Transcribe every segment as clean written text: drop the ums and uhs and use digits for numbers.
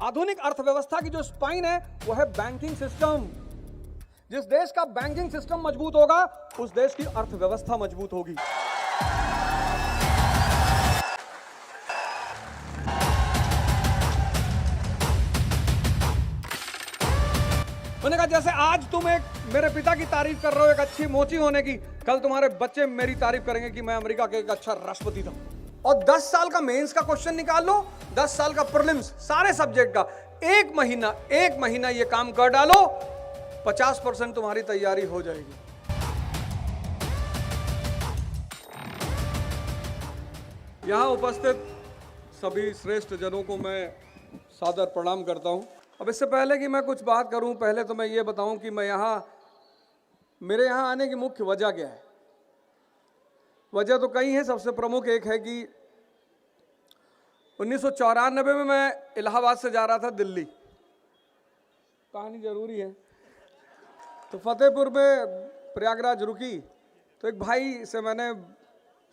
आधुनिक अर्थव्यवस्था की जो स्पाइन है वो है बैंकिंग सिस्टम। जिस देश का बैंकिंग सिस्टम मजबूत होगा उस देश की अर्थव्यवस्था मजबूत होगी। मैंने कहा जैसे आज तुम एक मेरे पिता की तारीफ कर रहे हो एक अच्छी मोची होने की, कल तुम्हारे बच्चे मेरी तारीफ करेंगे कि मैं अमेरिका के एक अच्छा राष्ट्रपति था। और 10 साल का मेंस का क्वेश्चन निकाल लो, 10 साल का प्रीलिम्स सारे सब्जेक्ट का, एक महीना ये काम कर डालो, 50% तुम्हारी तैयारी हो जाएगी। यहां उपस्थित सभी श्रेष्ठ जनों को मैं सादर प्रणाम करता हूं। अब इससे पहले कि मैं कुछ बात करूं, पहले तो मैं ये बताऊं कि मेरे यहाँ आने की मुख्य वजह क्या है। वजह तो कई है, सबसे प्रमुख एक है कि 1994 में मैं इलाहाबाद से जा रहा था दिल्ली। कहानी जरूरी है। तो फतेहपुर में प्रयागराज रुकी, तो एक भाई से मैंने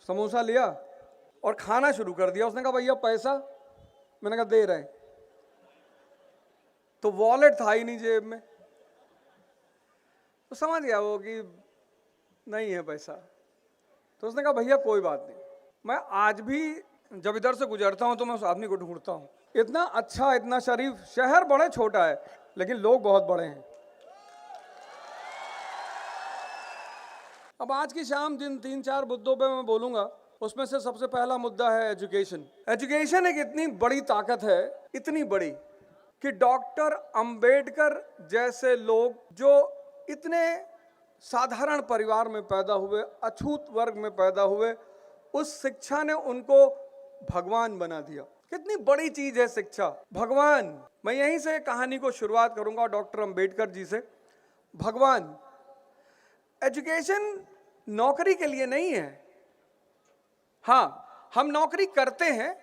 समोसा लिया और खाना शुरू कर दिया। उसने कहा भैया पैसा? मैंने कहा दे रहे हैं। तो वॉलेट था ही नहीं जेब में, तो समझ गया वो कि नहीं है पैसा। तो उसने कहा भैया कोई बात नहीं। मैं आज भी जब इधर से गुजरता हूं तो मैं उस आदमी को ढूंढता हूं। इतना अच्छा, इतना शरीफ, शहर बड़े छोटा है लेकिन लोग बहुत बड़े हैं। अब आज की शाम जिन 3-4 मुद्दों पे मैं बोलूंगा उसमें से सबसे पहला मुद्दा है एजुकेशन। एजुकेशन एक इतनी बड़ी ताकत है, इतनी बड़ी, कि डॉक्टर अंबेडकर जैसे लोग जो इतने साधारण परिवार में पैदा हुए, अछूत वर्ग में पैदा हुए, उस शिक्षा ने उनको भगवान बना दिया। कितनी बड़ी चीज है शिक्षा, भगवान। मैं यहीं से कहानी को शुरुआत करूंगा डॉक्टर अंबेडकर जी से। भगवान। एजुकेशन नौकरी के लिए नहीं है। हाँ, हम नौकरी करते हैं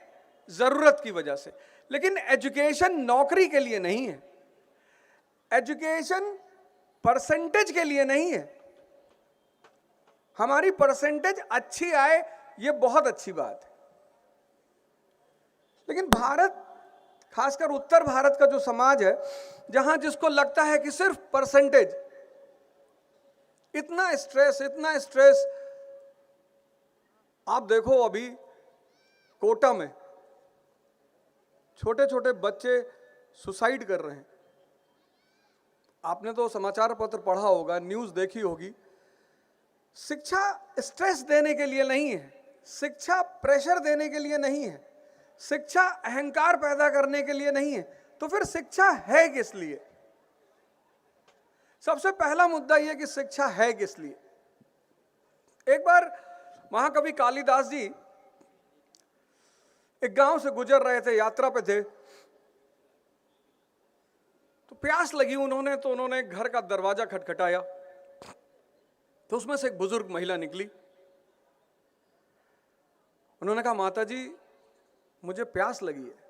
जरूरत की वजह से, लेकिन एजुकेशन नौकरी के लिए नहीं है। एजुकेशन परसेंटेज के लिए नहीं है। हमारी परसेंटेज अच्छी आए ये बहुत अच्छी बात है, लेकिन भारत, खासकर उत्तर भारत का जो समाज है, जहां जिसको लगता है कि सिर्फ परसेंटेज, इतना स्ट्रेस। आप देखो अभी कोटा में छोटे छोटे बच्चे सुसाइड कर रहे हैं। आपने तो समाचार पत्र पढ़ा होगा, न्यूज़ देखी होगी। शिक्षा स्ट्रेस देने के लिए नहीं है, शिक्षा प्रेशर देने के लिए नहीं है, शिक्षा अहंकार पैदा करने के लिए नहीं है। तो फिर शिक्षा है किस लिए? सबसे पहला मुद्दा यह कि शिक्षा है किस लिए। एक बार महाकवि कालिदास जी एक गांव से गुजर रहे थे, यात्रा पे थे, तो प्यास लगी उन्होंने, तो उन्होंने एक घर का दरवाजा खटखटाया। तो उसमें से एक बुजुर्ग महिला निकली। उन्होंने कहा माता जी मुझे प्यास लगी है।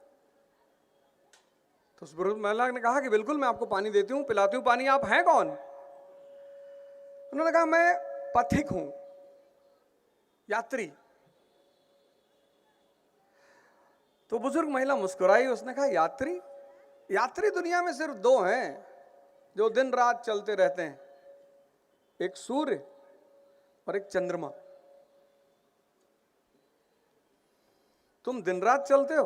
तो उस बुजुर्ग महिला ने कहा कि बिल्कुल मैं आपको पानी देती हूं, पिलाती हूं पानी। आप हैं कौन? उन्होंने कहा मैं पथिक हूं, यात्री। तो बुजुर्ग महिला मुस्कुराई। उसने कहा यात्री? यात्री दुनिया में सिर्फ 2 हैं जो दिन रात चलते रहते हैं, एक सूर्य और एक चंद्रमा। तुम दिन रात चलते हो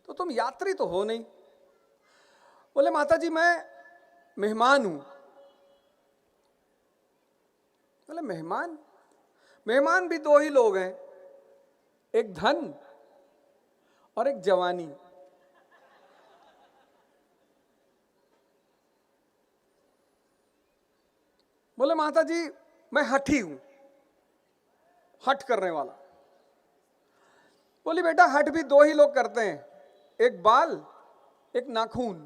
तो तुम यात्री तो हो नहीं। बोले माता जी मैं मेहमान हूं। बोले मेहमान? मेहमान भी 2 ही लोग हैं, एक धन और एक जवानी। बोले माता जी मैं हठी हूं, हठ करने वाला। बोली बेटा हठ भी 2 ही लोग करते हैं, एक बाल एक नाखून।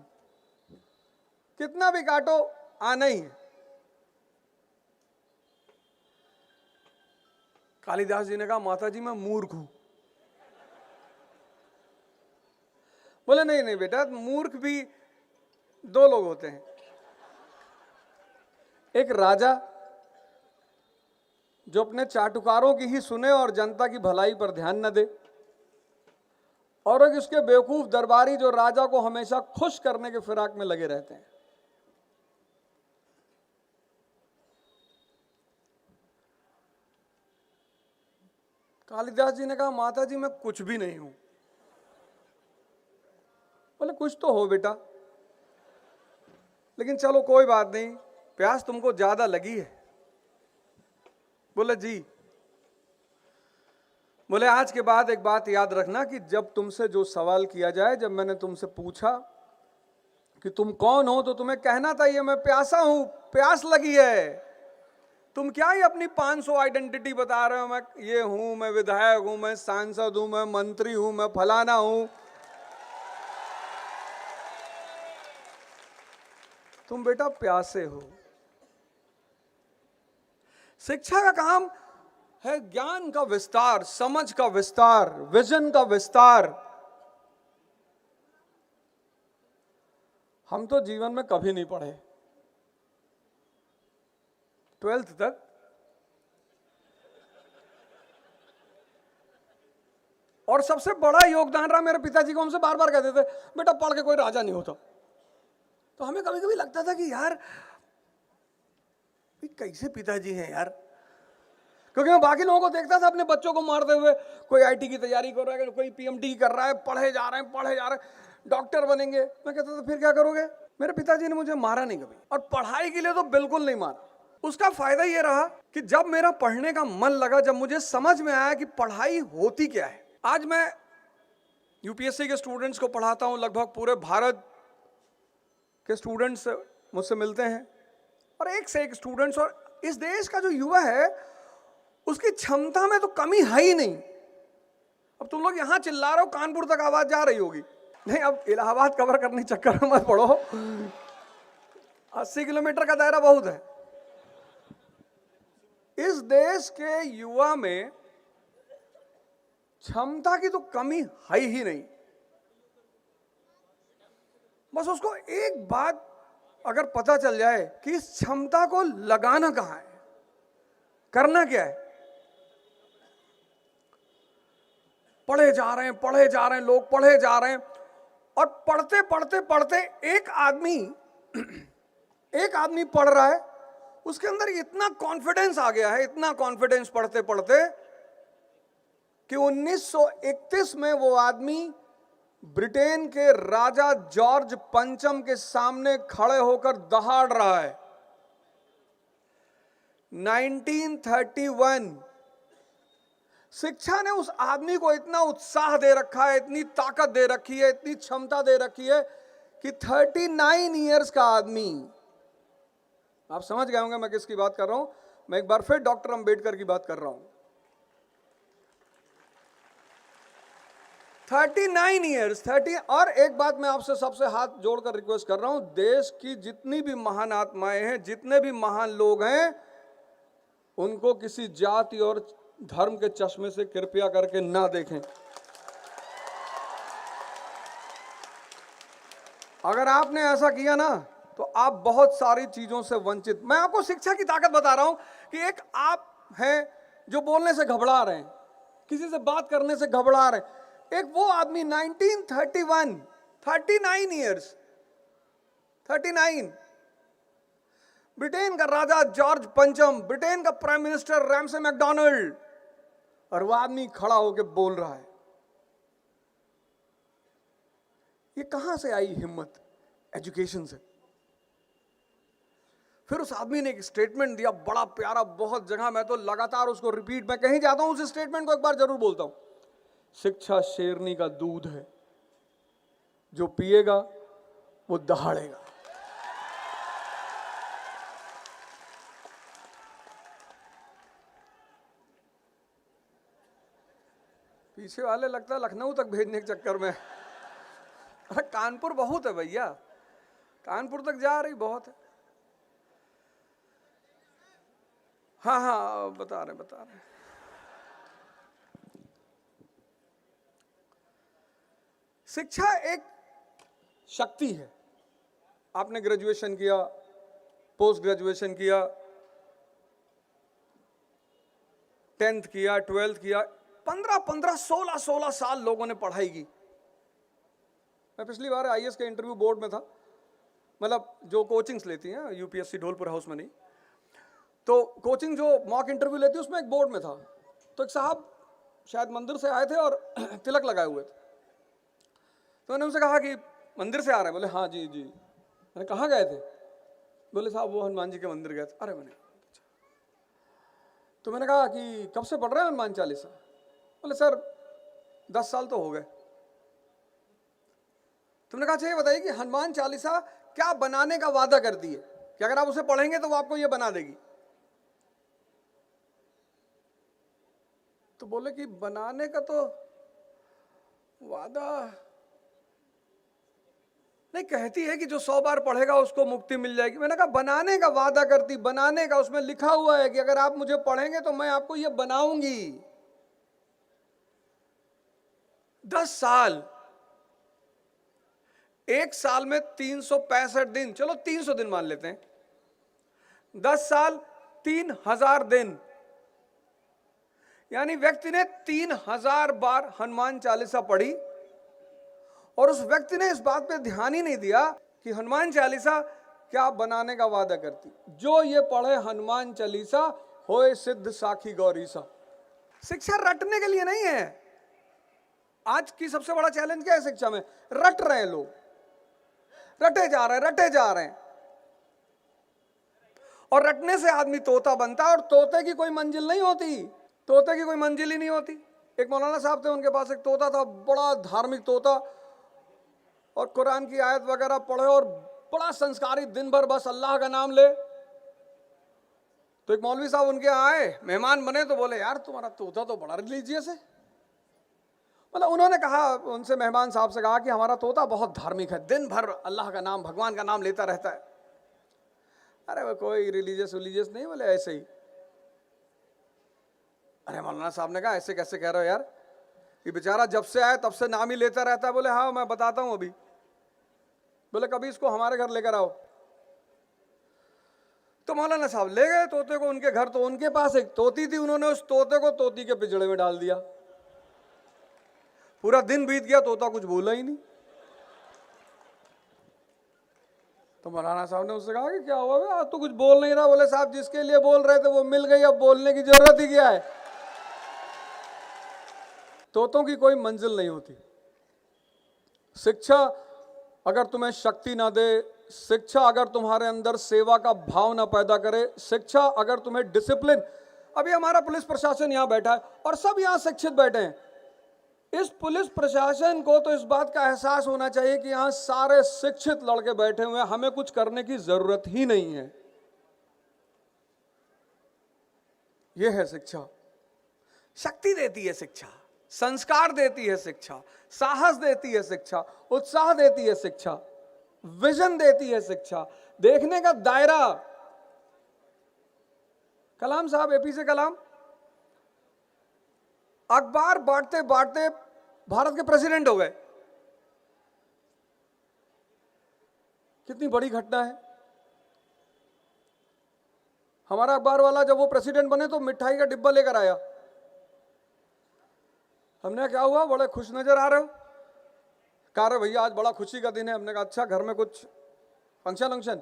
कितना भी काटो आना ही है। कालिदास जी ने कहा माता जी मैं मूर्ख हूं। बोले नहीं नहीं बेटा, मूर्ख भी 2 लोग होते हैं, एक राजा जो अपने चाटुकारों की ही सुने और जनता की भलाई पर ध्यान न दे, और एक इसके बेवकूफ दरबारी जो राजा को हमेशा खुश करने के फिराक में लगे रहते हैं। कालिदास जी ने कहा, माता जी मैं कुछ भी नहीं हूं। बोले कुछ तो हो बेटा, लेकिन चलो कोई बात नहीं, प्यास तुमको ज्यादा लगी है। बोले जी। बोले आज के बाद एक बात याद रखना कि जब तुमसे जो सवाल किया जाए, जब मैंने तुमसे पूछा कि तुम कौन हो, तो तुम्हें कहना था ये मैं प्यासा हूं, प्यास लगी है। तुम क्या ही अपनी 500 आइडेंटिटी बता रहे हो, मैं ये हूं, मैं विधायक हूं, मैं सांसद हूं, मैं मंत्री हूं, मैं फलाना हूं। तुम बेटा प्यासे हो। शिक्षा का काम है ज्ञान का विस्तार, समझ का विस्तार, विजन का विस्तार। हम तो जीवन में कभी नहीं पढ़े, 12th तक। और सबसे बड़ा योगदान रहा मेरे पिताजी को, हमसे बार बार कहते थे बेटा पढ़ के कोई राजा नहीं होता। तो हमें कभी कभी लगता था कि यार कैसे पिताजी हैं यार, क्योंकि मैं बाकी लोगों को देखता था अपने बच्चों को मारते हुए, कोई आईटी की तैयारी कर रहा है, कोई पीएमटी कर रहा है, पढ़े जा रहे हैं, डॉक्टर बनेंगे। मैं कहता था फिर क्या करोगे। मेरे पिताजी ने मुझे मारा नहीं कभी, और पढ़ाई के लिए तो बिल्कुल नहीं मारा। उसका फायदा ये रहा कि जब मेरा पढ़ने का मन लगा, जब मुझे समझ में आया कि पढ़ाई होती क्या है। आज मैं यूपीएससी के स्टूडेंट्स को पढ़ाता हूं, लगभग पूरे भारत के स्टूडेंट्स मुझसे मिलते हैं, और एक से एक स्टूडेंट्स। और इस देश का जो युवा है उसकी क्षमता में तो कमी है ही नहीं। अब तुम लोग यहां चिल्ला रहे हो, कानपुर तक आवाज जा रही होगी। नहीं, अब इलाहाबाद कवर करने चक्कर में मत पड़ो, 80 किलोमीटर का दायरा बहुत है। इस देश के युवा में क्षमता की तो कमी है ही नहीं। बस उसको एक बात अगर पता चल जाए कि इस क्षमता को लगाना कहां है, करना क्या है। पढ़े जा रहे हैं लोग, पढ़े जा रहे हैं, और पढ़ते पढ़ते पढ़ते एक आदमी पढ़ रहा है, उसके अंदर इतना कॉन्फिडेंस आ गया है, इतना कॉन्फिडेंस पढ़ते पढ़ते, कि 1931 में वो आदमी ब्रिटेन के राजा जॉर्ज पंचम के सामने खड़े होकर दहाड़ रहा है। 1931 शिक्षा ने उस आदमी को इतना उत्साह दे रखा है, इतनी ताकत दे रखी है, इतनी क्षमता दे रखी है कि 39 इयर्स का आदमी, आप समझ गए होंगे मैं किसकी बात कर रहा हूं। मैं एक बार फिर डॉक्टर अंबेडकर की बात कर रहा हूं। 39 इयर्स, 30। और एक बात मैं आपसे सबसे हाथ जोड़कर रिक्वेस्ट कर रहा हूं, देश की जितनी भी महान आत्माएं हैं, जितने भी महान लोग हैं, उनको किसी जाति और धर्म के चश्मे से कृपया करके ना देखें। अगर आपने ऐसा किया ना, तो आप बहुत सारी चीजों से वंचित। मैं आपको शिक्षा की ताकत बता रहा हूं कि एक आप हैं जो बोलने से घबरा रहे हैं, किसी से बात करने से घबरा रहे हैं। एक वो आदमी 1931, 39 इयर्स, 39, ब्रिटेन का राजा जॉर्ज पंचम, ब्रिटेन का प्राइम मिनिस्टर रैमसे मैकडोनाल्ड, और वो आदमी खड़ा होकर बोल रहा है। ये कहां से आई हिम्मत? एजुकेशन से। फिर उस आदमी ने एक स्टेटमेंट दिया, बड़ा प्यारा, बहुत जगह मैं तो लगातार उसको रिपीट, मैं कहीं जाता हूं उस स्टेटमेंट को एक बार जरूर बोलता हूं। शिक्षा शेरनी का दूध है, जो पिएगा वो दहाड़ेगा। पीछे वाले लगता है लखनऊ तक भेजने के चक्कर में। अरे कानपुर बहुत है भैया, कानपुर तक जा रही बहुत है। हाँ, बता रहे। शिक्षा एक शक्ति है। आपने ग्रेजुएशन किया, पोस्ट ग्रेजुएशन किया, 10th किया, 12th किया, 15-16 साल लोगों ने पढ़ाई की। मैं पिछली बार आईएएस के इंटरव्यू बोर्ड में था, मतलब जो कोचिंग्स लेती हैं यूपीएससी ढोलपुर हाउस में नहीं, तो कोचिंग जो मॉक इंटरव्यू लेती है उसमें एक बोर्ड में था। तो एक साहब शायद मंदिर से आए थे और तिलक लगाए हुए थे। तो मैंने उनसे कहा कि मंदिर से आ रहे हैं? बोले हाँ जी जी। मैंने कहाँ गए थे? बोले साहब वो हनुमान जी के मंदिर गए थे। अरे मैंने, तो मैंने कहा कि कब से पढ़ रहे हैं हनुमान चालीसा? बोले सर 10 साल तो हो गए। तुमने कहा अच्छा ये बताइए कि हनुमान चालीसा क्या बनाने का वादा करती है कि अगर आप उसे पढ़ेंगे तो वो आपको ये बना देगी? तो बोले कि बनाने का तो वादा नहीं, कहती है कि जो 100 बार पढ़ेगा उसको मुक्ति मिल जाएगी। मैंने कहा बनाने का वादा करती, बनाने का, उसमें लिखा हुआ है कि अगर आप मुझे पढ़ेंगे तो मैं आपको ये बनाऊंगी। 10 साल, एक साल में 365 दिन, चलो 300 दिन मान लेते हैं, 10 साल 3000 दिन, यानी व्यक्ति ने 3000 बार हनुमान चालीसा पढ़ी और उस व्यक्ति ने इस बात पे ध्यान ही नहीं दिया कि हनुमान चालीसा क्या बनाने का वादा करती। जो ये पढ़े हनुमान चालीसा होए सिद्ध साखी गौरीसा। शिक्षा रटने के लिए नहीं है। आज की सबसे बड़ा चैलेंज क्या है शिक्षा में? रट रहे हैं लोग, रटे जा रहे हैं, रटे जा रहे हैं, और रटने से आदमी तोता बनता है और तोते की कोई मंजिल नहीं होती, तोते की कोई मंजिल ही नहीं होती। एक मौलाना साहब थे, उनके पास एक तोता था, बड़ा धार्मिक तोता, और कुरान की आयत वगैरह पढ़े और बड़ा संस्कारी, दिन भर बस अल्लाह का नाम ले। तो एक मौलवी साहब उनके आए, मेहमान बने, तो बोले यार तुम्हारा तोता तो बड़ा रिलीजियस है। मतलब उन्होंने कहा, उनसे मेहमान साहब से कहा कि हमारा तोता बहुत धार्मिक है, दिन भर अल्लाह का नाम, भगवान का नाम लेता रहता है। अरे वो कोई रिलीजियस नहीं, बोले ऐसे ही। अरे मौलाना साहब ने कहा ऐसे कैसे कह रहे हो यार, ये बेचारा जब से आया तब से नाम ही लेता रहता है। बोले हाँ मैं बताता हूं अभी। बोले कभी इसको हमारे घर लेकर आओ। तो मौलाना साहब ले गए तोते को उनके घर। तो उनके पास एक तोती थी, उन्होंने उस तोते को तोती के पिंजड़े में डाल दिया। पूरा दिन बीत गया, तोता कुछ बोला ही नहीं। तो मौलाना साहब ने उससे कहा कि क्या हुआ, आज तो कुछ बोल नहीं रहा। बोले साहब जिसके लिए बोल रहे थे वो मिल गई, अब बोलने की जरूरत ही क्या है। तोतों की कोई मंजिल नहीं होती। शिक्षा अगर तुम्हें शक्ति ना दे, शिक्षा अगर तुम्हारे अंदर सेवा का भाव ना पैदा करे, शिक्षा अगर तुम्हें डिसिप्लिन, अभी हमारा पुलिस प्रशासन यहां बैठा है और सब यहां शिक्षित बैठे हैं। इस पुलिस प्रशासन को तो इस बात का एहसास होना चाहिए कि यहां सारे शिक्षित लड़के बैठे हुए हैं, हमें कुछ करने की जरूरत ही नहीं है। यह है शिक्षा। शक्ति देती है शिक्षा, संस्कार देती है शिक्षा, साहस देती है शिक्षा, उत्साह देती है शिक्षा, विजन देती है शिक्षा, देखने का दायरा। कलाम साहब, एपीजे कलाम, अखबार बांटते बांटते भारत के प्रेसिडेंट हो गए। कितनी बड़ी घटना है। हमारा अखबार वाला जब वो प्रेसिडेंट बने तो मिठाई का डिब्बा लेकर आया। हमने क्या हुआ, बड़े खुश नजर आ रहे हो? कह रहे भैया आज बड़ा खुशी का दिन है। हमने कहा अच्छा घर में कुछ फंक्शन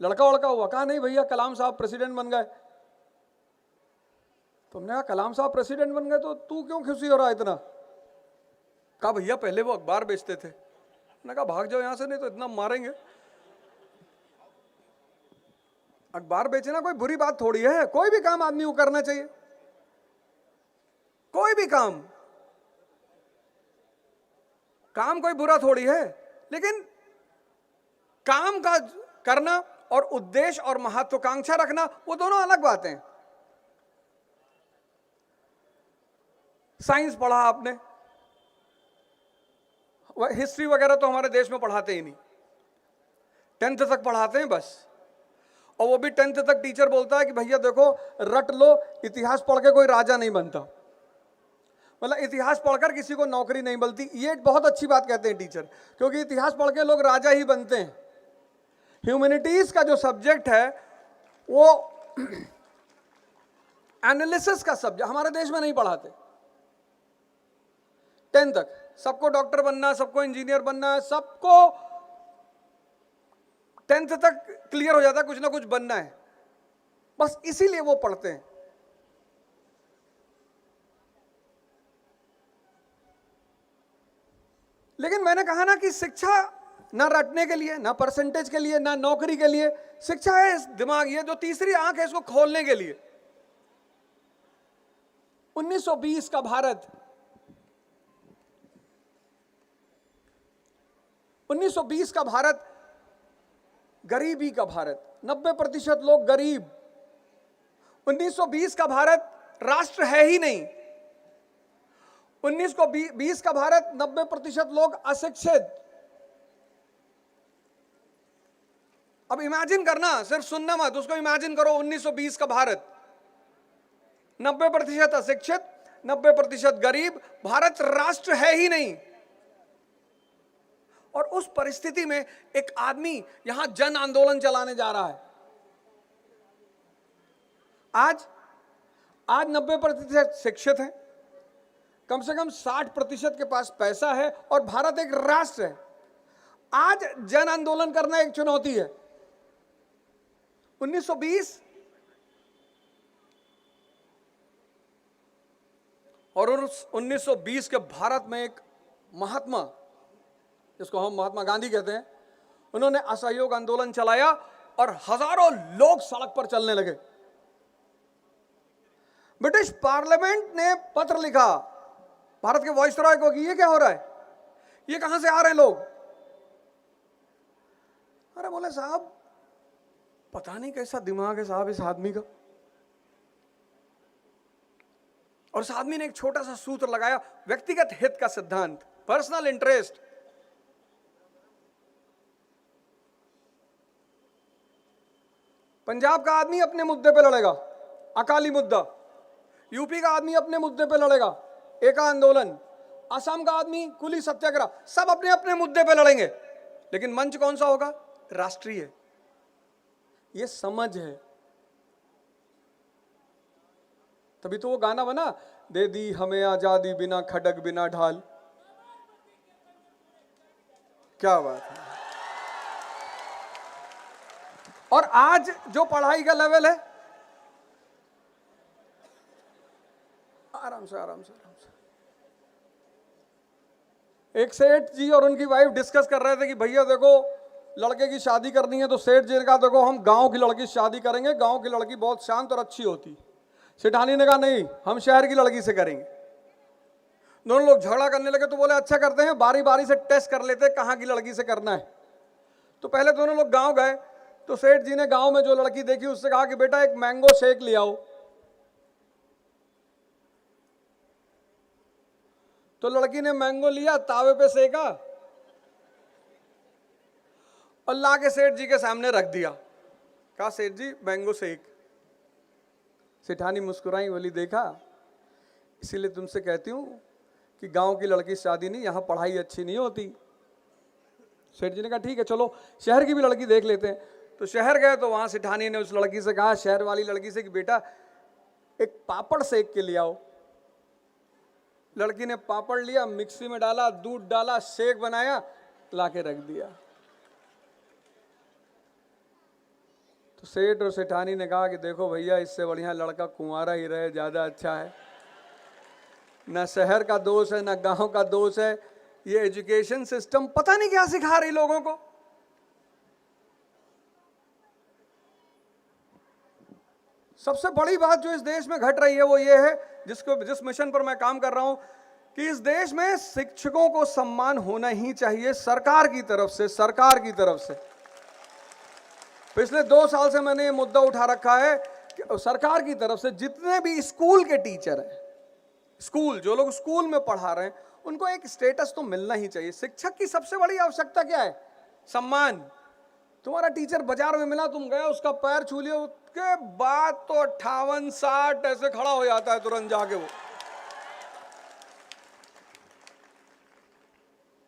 लड़का वड़का हुआ? कहा नहीं भैया कलाम साहब प्रेसिडेंट बन गए। तो हमने कहा कलाम साहब प्रेसिडेंट बन गए तो तू क्यों खुशी हो रहा है इतना? कहा भैया पहले वो अखबार बेचते थे। मैंने कहा भाग जाओ यहां से, नहीं तो इतना मारेंगे। अखबार बेचना कोई बुरी बात थोड़ी है, कोई भी काम आदमी को करना चाहिए, कोई भी काम कोई बुरा थोड़ी है। लेकिन काम का करना और उद्देश्य और महत्वाकांक्षा रखना वो दोनों अलग बातें हैं। साइंस पढ़ा आपने, हिस्ट्री वगैरह तो हमारे देश में पढ़ाते ही नहीं, 10th तक पढ़ाते हैं बस। और वो भी 10th तक टीचर बोलता है कि भैया देखो रट लो, इतिहास पढ़ के कोई राजा नहीं बनता। मतलब इतिहास पढ़कर किसी को नौकरी नहीं मिलती। ये बहुत अच्छी बात कहते हैं टीचर, क्योंकि इतिहास पढ़ के लोग राजा ही बनते हैं। ह्यूमैनिटीज का जो सब्जेक्ट है वो एनालिसिस का सब्जेक्ट हमारे देश में नहीं पढ़ाते 10 तक। सबको डॉक्टर बनना है, सबको इंजीनियर बनना है, सबको 10th तक क्लियर हो जाता है, कुछ ना कुछ बनना है, बस इसीलिए वो पढ़ते हैं। लेकिन मैंने कहा ना कि शिक्षा ना रटने के लिए, ना परसेंटेज के लिए, ना नौकरी के लिए, शिक्षा है इस दिमाग, ये जो तीसरी आंख है इसको खोलने के लिए। 1920 का भारत, 1920 का भारत गरीबी का भारत, 90% लोग गरीब। 1920 का भारत राष्ट्र है ही नहीं। 1920 का भारत 90% लोग अशिक्षित। अब इमेजिन करना, सिर्फ सुनना मत, उसको इमेजिन करो। 1920 का भारत 90% अशिक्षित, 90% गरीब, भारत राष्ट्र है ही नहीं। और उस परिस्थिति में एक आदमी यहां जन आंदोलन चलाने जा रहा है। आज 90% शिक्षित हैं, कम से कम 60% के पास पैसा है, और भारत एक राष्ट्र है। आज जन आंदोलन करना एक चुनौती है। 1920 और उस 1920 के भारत में एक महात्मा, जिसको हम महात्मा गांधी कहते हैं, उन्होंने असहयोग आंदोलन चलाया और हजारों लोग सड़क पर चलने लगे। ब्रिटिश पार्लियामेंट ने पत्र लिखा भारत के वाइसरॉय को कि ये क्या हो रहा है, ये कहां से आ रहे हैं लोग। अरे बोले साहब, पता नहीं कैसा दिमाग है साहब इस आदमी का। और उस आदमी ने एक छोटा सा सूत्र लगाया, व्यक्तिगत हित का सिद्धांत, पर्सनल इंटरेस्ट। पंजाब का आदमी अपने मुद्दे पे लड़ेगा, अकाली मुद्दा। यूपी का आदमी अपने मुद्दे पे लड़ेगा, एका आंदोलन। असम का आदमी कुली सत्याग्रह, सब अपने अपने मुद्दे पे लड़ेंगे, लेकिन मंच कौन सा होगा, राष्ट्रीय। ये समझ है, तभी तो वो गाना बना, दे दी हमें आजादी बिना खड़ग बिना ढाल। क्या बात है। और आज जो पढ़ाई का लेवल है, आराम से आराम से आराम से, एक सेठ जी और उनकी वाइफ डिस्कस कर रहे थे कि भैया देखो लड़के की शादी करनी है, तो सेठ जी ने कहा देखो हम गांव की लड़की से शादी करेंगे, गांव की लड़की बहुत शांत और अच्छी होती। सेठानी ने कहा नहीं, हम शहर की लड़की से करेंगे। दोनों लोग झगड़ा करने लगे, तो बोले अच्छा करते हैं, बारी बारी से टेस्ट कर लेते हैं कहां की लड़की से करना है। तो पहले दोनों लोग गांव गए, तो सेठ जी ने गांव में जो लड़की देखी उससे कहा कि बेटा एक मैंगो शेक ले आओ। तो लड़की ने मैंगो लिया, तावे पे सेका और ला के सेठ जी के सामने रख दिया। कहा सेठ जी मैंगो शेक। सेठानी मुस्कुराई, बोली देखा, इसीलिए तुमसे कहती हूं कि गांव की लड़की शादी नहीं, यहां पढ़ाई अच्छी नहीं होती। सेठ जी ने कहा ठीक है चलो शहर की भी लड़की देख लेते हैं। तो शहर गए, तो वहां सेठानी ने उस लड़की से कहा, शहर वाली लड़की से, कि बेटा एक पापड़ सेक के ले आओ। लड़की ने पापड़ लिया, मिक्सी में डाला, दूध डाला, शेक बनाया, लाके रख दिया। तो सेठ और सेठानी ने कहा कि देखो भैया, इससे बढ़िया लड़का कुंवारा ही रहे, ज्यादा अच्छा है। ना शहर का दोष है, ना गांव का दोष है। ये एजुकेशन सिस्टम पता नहीं क्या सिखा रही लोगों को। सबसे बड़ी बात जो इस देश में घट रही है वो ये है, जिस मिशन पर मैं काम कर रहा हूं, कि इस देश में शिक्षकों को सम्मान होना ही चाहिए सरकार की तरफ से। सरकार की तरफ से पिछले 2 साल से मैंने ये मुद्दा उठा रखा है कि सरकार की तरफ से जितने भी स्कूल के टीचर हैं, स्कूल जो लोग स्कूल में पढ़ा रहे हैं, उनको एक स्टेटस तो मिलना ही चाहिए। शिक्षक की सबसे बड़ी आवश्यकता क्या है, सम्मान। तुम्हारा टीचर बाजार में मिला, तुम गए उसका पैर छू लिया, उसके बाद तो 58-60 ऐसे खड़ा हो जाता है तुरंत जाके वो।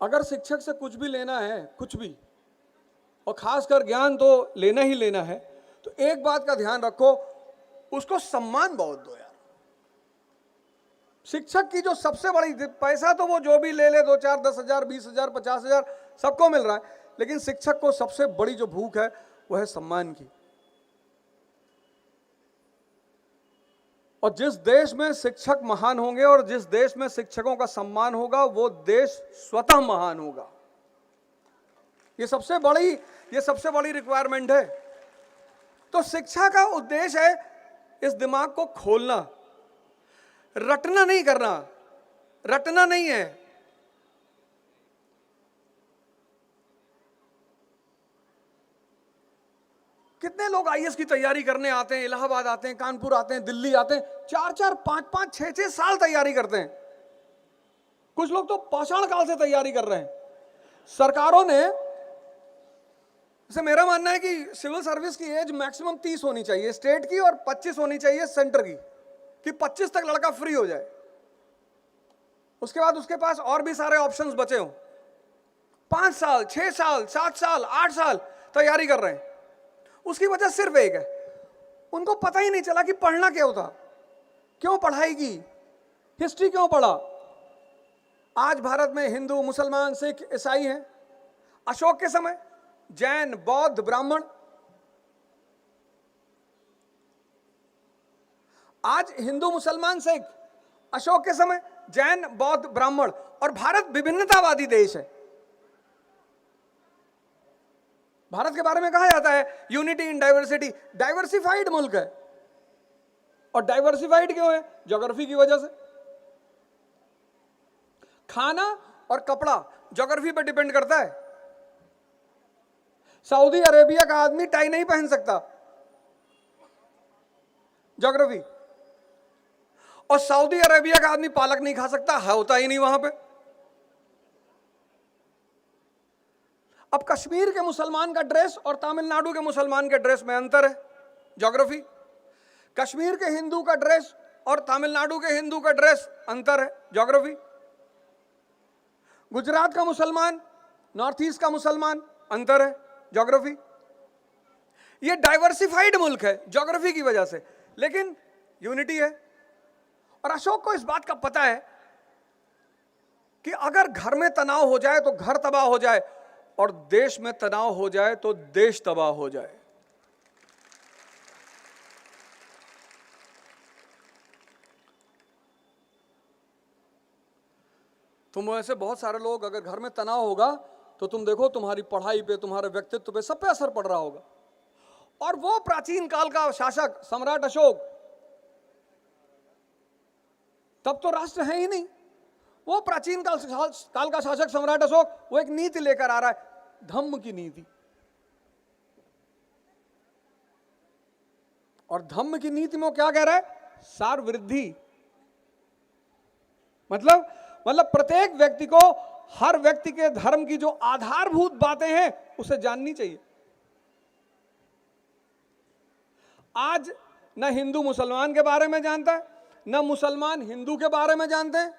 अगर शिक्षक से कुछ भी लेना है, कुछ भी, और खासकर ज्ञान तो लेना ही लेना है, तो एक बात का ध्यान रखो, उसको सम्मान बहुत दो यार। शिक्षक की जो सबसे बड़ी, पैसा तो वो जो भी ले ले, 2-4, 10,000, 20,000, 50,000 सबको मिल रहा है, लेकिन शिक्षक को सबसे बड़ी जो भूख है वो है सम्मान की। और जिस देश में शिक्षक महान होंगे और जिस देश में शिक्षकों का सम्मान होगा, वो देश स्वतः महान होगा। ये सबसे बड़ी रिक्वायरमेंट है। तो शिक्षा का उद्देश्य है इस दिमाग को खोलना, रटना नहीं करना, रटना नहीं है। कितने लोग आईएएस की तैयारी करने आते हैं, इलाहाबाद आते हैं, कानपुर आते हैं, दिल्ली आते हैं, 4-4, 5-5, 6-6 साल तैयारी करते हैं। कुछ लोग तो पाषाण काल से तैयारी कर रहे हैं। सरकारों ने, जैसे मेरा मानना है कि सिविल सर्विस की एज मैक्सिमम 30 होनी चाहिए स्टेट की और 25 होनी चाहिए सेंटर की, कि 25 तक लड़का फ्री हो जाए। उसके बाद उसके पास और भी सारे ऑप्शंस बचे हों। 5 साल, 6 साल, 7 साल, 8 साल तैयारी कर रहे हैं। उसकी वजह सिर्फ एक है, उनको पता ही नहीं चला कि पढ़ना क्या होता, क्यों पढ़ाई की, हिस्ट्री क्यों पढ़ा। आज भारत में हिंदू, मुसलमान, सिख, ईसाई हैं। अशोक के समय जैन, बौद्ध, ब्राह्मण। आज हिंदू, मुसलमान, सिख, अशोक के समय जैन, बौद्ध, ब्राह्मण। और भारत विभिन्नतावादी देश है। भारत के बारे में कहा जाता है यूनिटी इन डाइवर्सिटी, डाइवर्सिफाइड मुल्क है। और डाइवर्सिफाइड क्यों है? ज्योग्राफी की वजह से। खाना और कपड़ा ज्योग्राफी पर डिपेंड करता है। सऊदी अरेबिया का आदमी टाई नहीं पहन सकता, ज्योग्राफी। और सऊदी अरेबिया का आदमी पालक नहीं खा सकता, होता ही नहीं वहां पे। अब कश्मीर के मुसलमान का ड्रेस और तमिलनाडु के मुसलमान के ड्रेस में अंतर है, ज्योग्राफी। कश्मीर के हिंदू का ड्रेस और तमिलनाडु के हिंदू का ड्रेस अंतर है, ज्योग्राफी। गुजरात का मुसलमान, नॉर्थ ईस्ट का मुसलमान, अंतर है, ज्योग्राफी। ये डाइवर्सिफाइड मुल्क है ज्योग्राफी की वजह से, लेकिन यूनिटी है। और अशोक को इस बात का पता है कि अगर घर में तनाव हो जाए तो घर तबाह हो जाए, और देश में तनाव हो जाए तो देश तबाह हो जाए। तुम ऐसे बहुत सारे लोग, अगर घर में तनाव होगा तो तुम देखो तुम्हारी पढ़ाई पे, तुम्हारे व्यक्तित्व पे, सब पे असर पड़ रहा होगा। और वो प्राचीन काल का शासक सम्राट अशोक, तब तो राष्ट्र है ही नहीं, वो प्राचीन काल का शासक सम्राट अशोक, वो एक नीति लेकर आ रहा है, धम्म की नीति। और धम्म की नीति में वो क्या कह रहा है? सार वृद्धि। मतलब प्रत्येक व्यक्ति को, हर व्यक्ति के धर्म की जो आधारभूत बातें हैं उसे जाननी चाहिए। आज न हिंदू मुसलमान के बारे में जानता है, न मुसलमान हिंदू के बारे में जानते हैं,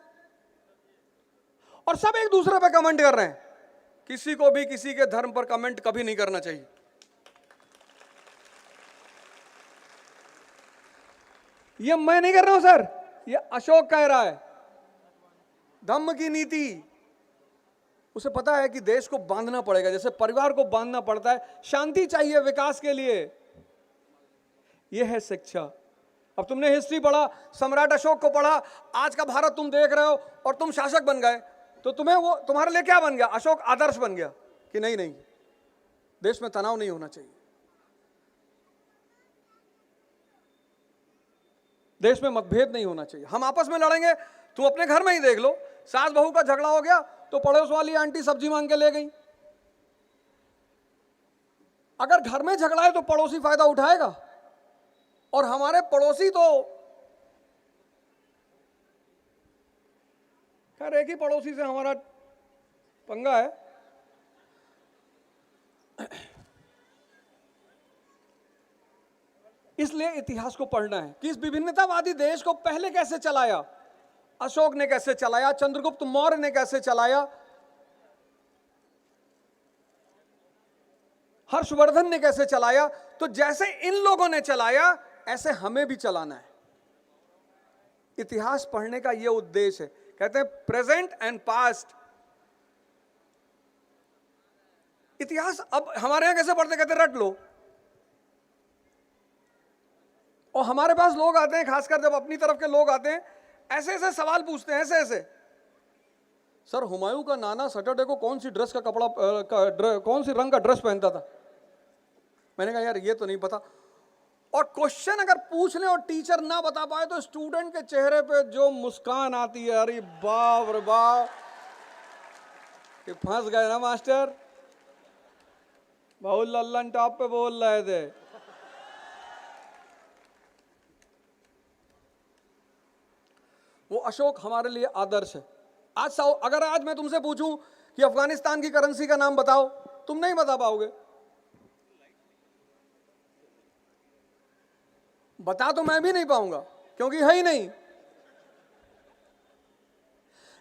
और सब एक दूसरे पे कमेंट कर रहे हैं। किसी को भी किसी के धर्म पर कमेंट कभी नहीं करना चाहिए। ये मैं नहीं कर रहा हूं सर, ये अशोक कह रहा है। धम्म की नीति, उसे पता है कि देश को बांधना पड़ेगा, जैसे परिवार को बांधना पड़ता है, शांति चाहिए विकास के लिए। यह है शिक्षा। अब तुमने हिस्ट्री पढ़ा, सम्राट अशोक को पढ़ा, आज का भारत तुम देख रहे हो और तुम शासक बन गए, तो तुम्हें वो तुम्हारे लिए क्या बन गया? अशोक आदर्श बन गया कि नहीं, देश में तनाव नहीं होना चाहिए, देश में मतभेद नहीं होना चाहिए। हम आपस में लड़ेंगे, तुम अपने घर में ही देख लो, सास बहू का झगड़ा हो गया तो पड़ोस वाली आंटी सब्जी मांग के ले गई। अगर घर में झगड़ा है तो पड़ोसी फायदा उठाएगा, और हमारे पड़ोसी तो खैर एक ही पड़ोसी से हमारा पंगा है। इसलिए इतिहास को पढ़ना है कि इस विभिन्नतावादी देश को पहले कैसे चलाया, अशोक ने कैसे चलाया, चंद्रगुप्त मौर्य ने कैसे चलाया, हर्षवर्धन ने कैसे चलाया। तो जैसे इन लोगों ने चलाया ऐसे हमें भी चलाना है। इतिहास पढ़ने का यह उद्देश्य है। कहते हैं प्रेजेंट एंड पास्ट। इतिहास अब हमारे यहां कैसे पढ़ते, कहते रट लो। और हमारे पास लोग आते हैं, खासकर जब अपनी तरफ के लोग आते हैं, ऐसे ऐसे सवाल पूछते हैं, ऐसे ऐसे। सर, हुमायूं का नाना सैटरडे को कौन सी ड्रेस का कपड़ा कौन सी रंग का ड्रेस पहनता था? मैंने कहा यार ये तो नहीं पता। और क्वेश्चन अगर पूछ ले और टीचर ना बता पाए तो स्टूडेंट के चेहरे पे जो मुस्कान आती है, अरे बाप रे बाप, कि फंस गए ना मास्टर, बहुत लल्लन टॉप पे बोल रहे थे। वो अशोक हमारे लिए आदर्श है। अगर आज मैं तुमसे पूछूं कि अफगानिस्तान की करेंसी का नाम बताओ, तुम नहीं बता पाओगे। बता तो मैं भी नहीं पाऊंगा क्योंकि है ही नहीं।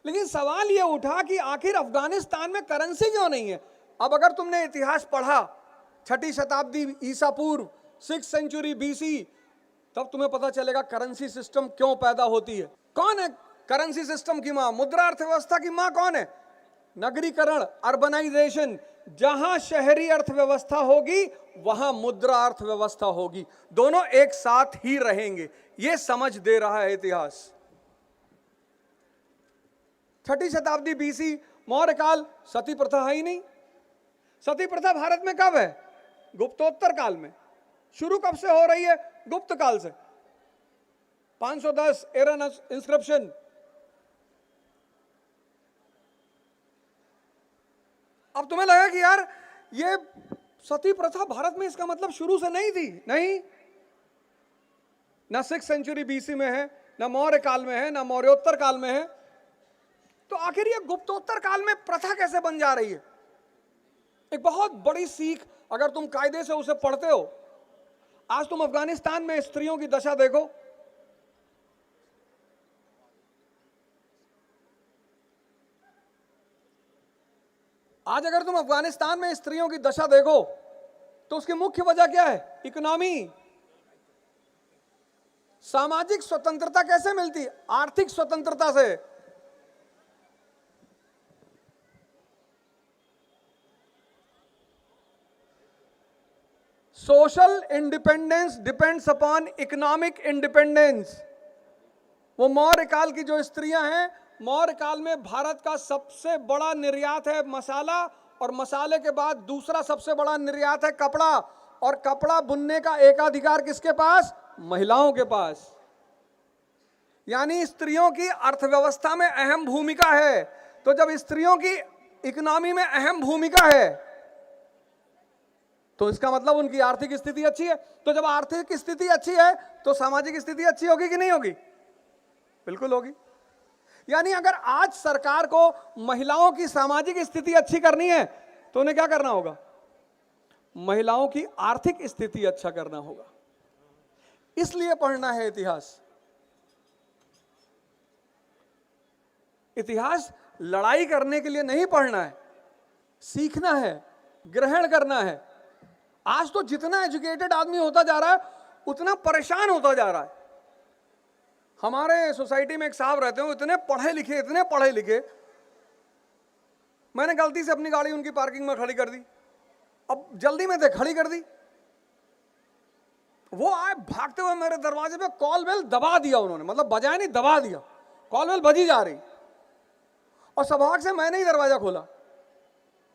लेकिन सवाल यह उठा कि आखिर अफगानिस्तान में करेंसी क्यों नहीं है। अब अगर तुमने इतिहास पढ़ा, 6ठी शताब्दी ईसा पूर्व, 6th सेंचुरी BC, तब तुम्हें पता चलेगा करेंसी सिस्टम क्यों पैदा होती है। कौन है करेंसी सिस्टम की मां? मुद्रा अर्थव्यवस्था की मां कौन है? नगरीकरण, अर्बनाइजेशन। जहां शहरी अर्थव्यवस्था होगी वहां मुद्रा अर्थव्यवस्था होगी, दोनों एक साथ ही रहेंगे। यह समझ दे रहा है इतिहास। 6ठी शताब्दी BC, मौर्य काल, सती प्रथा है ही नहीं। सती प्रथा भारत में कब है? गुप्तोत्तर काल में। शुरू कब से हो रही है? गुप्त काल से। 510 एरन इंस्क्रिप्शन। अब तुम्हें लगा कि यार ये सती प्रथा भारत में, इसका मतलब शुरू से नहीं थी। नहीं, ना 6th सेंचुरी BC में है, ना मौर्य काल में है, ना मौर्योत्तर काल में है। तो आखिर ये गुप्तोत्तर काल में प्रथा कैसे बन जा रही है? एक बहुत बड़ी सीख अगर तुम कायदे से उसे पढ़ते हो। आज तुम अफगानिस्तान में स्त्रियों की दशा देखो। आज अगर तुम अफगानिस्तान में स्त्रियों की दशा देखो तो उसकी मुख्य वजह क्या है? इकोनॉमी। सामाजिक स्वतंत्रता कैसे मिलती है? आर्थिक स्वतंत्रता से। Social independence depends upon economic independence. वो मौर्य काल की जो स्त्रियां हैं, मौर्य काल में भारत का सबसे बड़ा निर्यात है मसाला, और मसाले के बाद दूसरा सबसे बड़ा निर्यात है कपड़ा। और कपड़ा बुनने का एकाधिकार किसके पास? महिलाओं के पास। यानी स्त्रियों की अर्थव्यवस्था में अहम भूमिका है। तो जब स्त्रियों की इकोनॉमी में अहम भूमिका है तो इसका मतलब उनकी आर्थिक स्थिति अच्छी है। तो जब आर्थिक स्थिति अच्छी है तो सामाजिक स्थिति अच्छी होगी कि नहीं होगी? बिल्कुल होगी। यानी अगर आज सरकार को महिलाओं की सामाजिक स्थिति अच्छी करनी है तो उन्हें क्या करना होगा? महिलाओं की आर्थिक स्थिति अच्छा करना होगा। इसलिए पढ़ना है इतिहास। इतिहास लड़ाई करने के लिए नहीं पढ़ना है, सीखना है, ग्रहण करना है। आज तो जितना एजुकेटेड आदमी होता जा रहा है उतना परेशान होता जा रहा है। हमारे सोसाइटी में एक साहब रहते हैं, इतने पढ़े लिखे, मैंने गलती से अपनी गाड़ी उनकी पार्किंग में खड़ी कर दी। अब जल्दी में थे, खड़ी कर दी। वो आए भागते हुए मेरे दरवाजे पे, कॉल बेल दबा दिया उन्होंने, मतलब बजाय नहीं, दबा दिया। कॉल बेल बजी जा रही और सौभाग्य से मैंने ही दरवाजा खोला।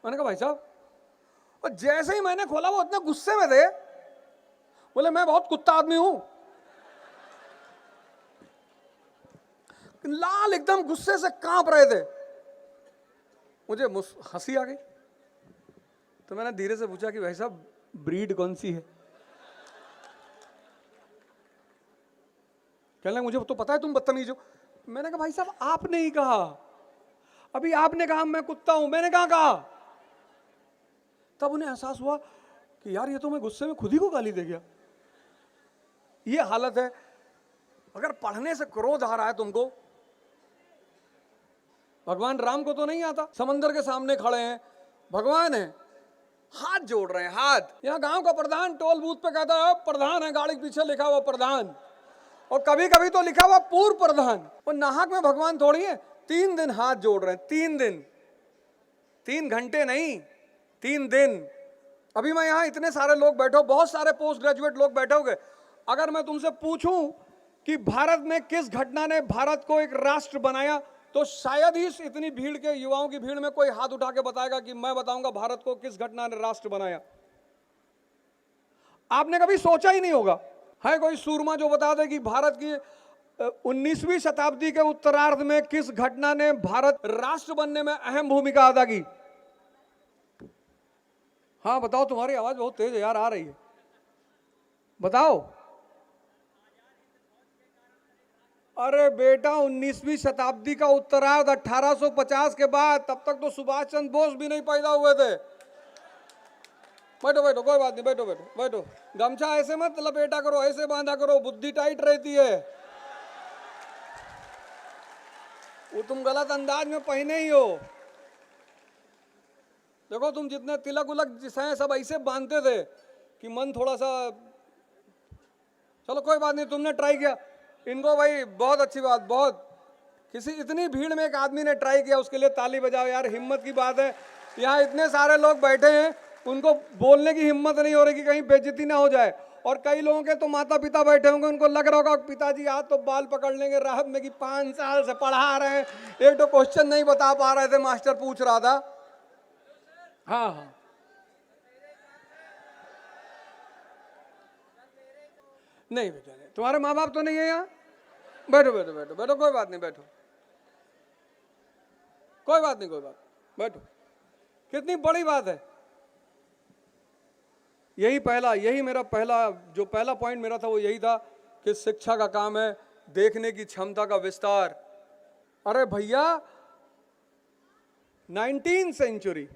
मैंने कहा भाई साहब, और जैसे ही मैंने खोला वो इतने गुस्से में थे, बोले मैं बहुत कुत्ता आदमी हूं। लाल एकदम गुस्से से कांप रहे थे। मुझे हंसी आ गई तो मैंने धीरे से पूछा कि भाई साहब ब्रीड कौन सी है? कहने लगे मुझे तो पता है तुम बदतमीज हो। मैंने कहा भाई साहब आपने ही कहा, अभी आपने कहा मैं कुत्ता हूं, मैंने कहा। तब उन्हें एहसास हुआ कि यार ये तो मैं गुस्से में खुद ही को गाली दे गया। ये हालत है। अगर पढ़ने से क्रोध आ रहा है तुमको, भगवान राम को तो नहीं आता, समंदर के सामने खड़े हैं, भगवान है, हाथ जोड़ रहे हैं, हाथ। यहां गांव का प्रधान टोल बूथ पे कहता है प्रधान है, गाड़ी के पीछे लिखा हुआ प्रधान। और कभी कभी तो लिखा हुआ पूर्व प्रधान। और नाहक में भगवान थोड़ी है। 3 दिन हाथ जोड़ रहे हैं, 3 दिन, 3 घंटे नहीं, 3 दिन। अभी मैं यहां इतने सारे लोग बैठे हो, बहुत सारे पोस्ट ग्रेजुएट लोग बैठे होंगे। अगर मैं तुमसे पूछूं कि भारत में किस घटना ने भारत को एक राष्ट्र बनाया, तो शायद ही इतनी भीड़ के, युवाओं की भीड़ में कोई हाथ उठा के बताएगा कि मैं बताऊंगा भारत को किस घटना ने राष्ट्र बनाया। आपने कभी सोचा ही नहीं होगा। है कोई सूरमा जो बता दे कि भारत की 19वीं शताब्दी के उत्तरार्ध में किस घटना ने भारत राष्ट्र बनने में अहम भूमिका अदा की? हाँ बताओ, तुम्हारी आवाज बहुत तेज है यार, आ रही है, बताओ। अरे बेटा, 19वीं शताब्दी का उत्तरार्ध 1850 के बाद, तब तक तो सुभाष चंद्र बोस भी नहीं पैदा हुए थे। बैठो बैठो, कोई बात नहीं, बैठो बैठो बैठो। गमछा ऐसे मत लपेटा करो, ऐसे बांधा करो, बुद्धि टाइट रहती है। वो तुम गलत अंदाज में पहने ही हो। देखो तुम जितने तिलक उलक जिसे सब ऐसे बांधते थे कि मन थोड़ा सा, चलो कोई बात नहीं, तुमने ट्राई किया। इनको भाई बहुत अच्छी बात, बहुत, किसी इतनी भीड़ में एक आदमी ने ट्राई किया, उसके लिए ताली बजाओ यार, हिम्मत की बात है। यहाँ इतने सारे लोग बैठे हैं, उनको बोलने की हिम्मत नहीं हो रही कि कहीं बेइज्जती ना हो जाए। और कई लोगों के तो माता पिता बैठे होंगे, उनको लग रहा होगा पिताजी आज तो बाल पकड़ लेंगे राहत में कि 5 साल से पढ़ा रहे हैं, एक तो क्वेश्चन नहीं बता पा रहे थे, मास्टर पूछ रहा था। हाँ हाँ, नहीं बेटा नहीं, तुम्हारे माँ बाप तो नहीं है यहाँ? बैठो बैठो बैठो बैठो, कोई बात नहीं, बैठो, कोई बात नहीं, कोई बात, बैठो। कितनी बड़ी बात है। यही मेरा पहला पॉइंट मेरा था, वो यही था कि शिक्षा का काम है देखने की क्षमता का विस्तार। अरे भैया, 19th सेंचुरी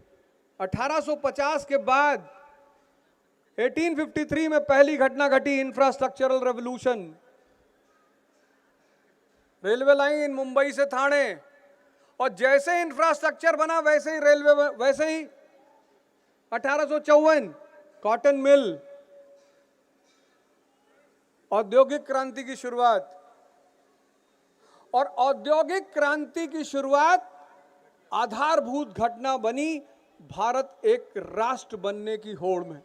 1850 के बाद 1853 में पहली घटना घटी, infrastructural revolution. Railway line Mumbai से ठाणे, और जैसे इंफ्रास्ट्रक्चर बना वैसे ही रेलवे, वैसे ही 1854 कॉटन मिल, औद्योगिक क्रांति की शुरुआत। और औद्योगिक क्रांति की शुरुआत आधारभूत घटना बनी भारत एक राष्ट्र बनने की होड़ में।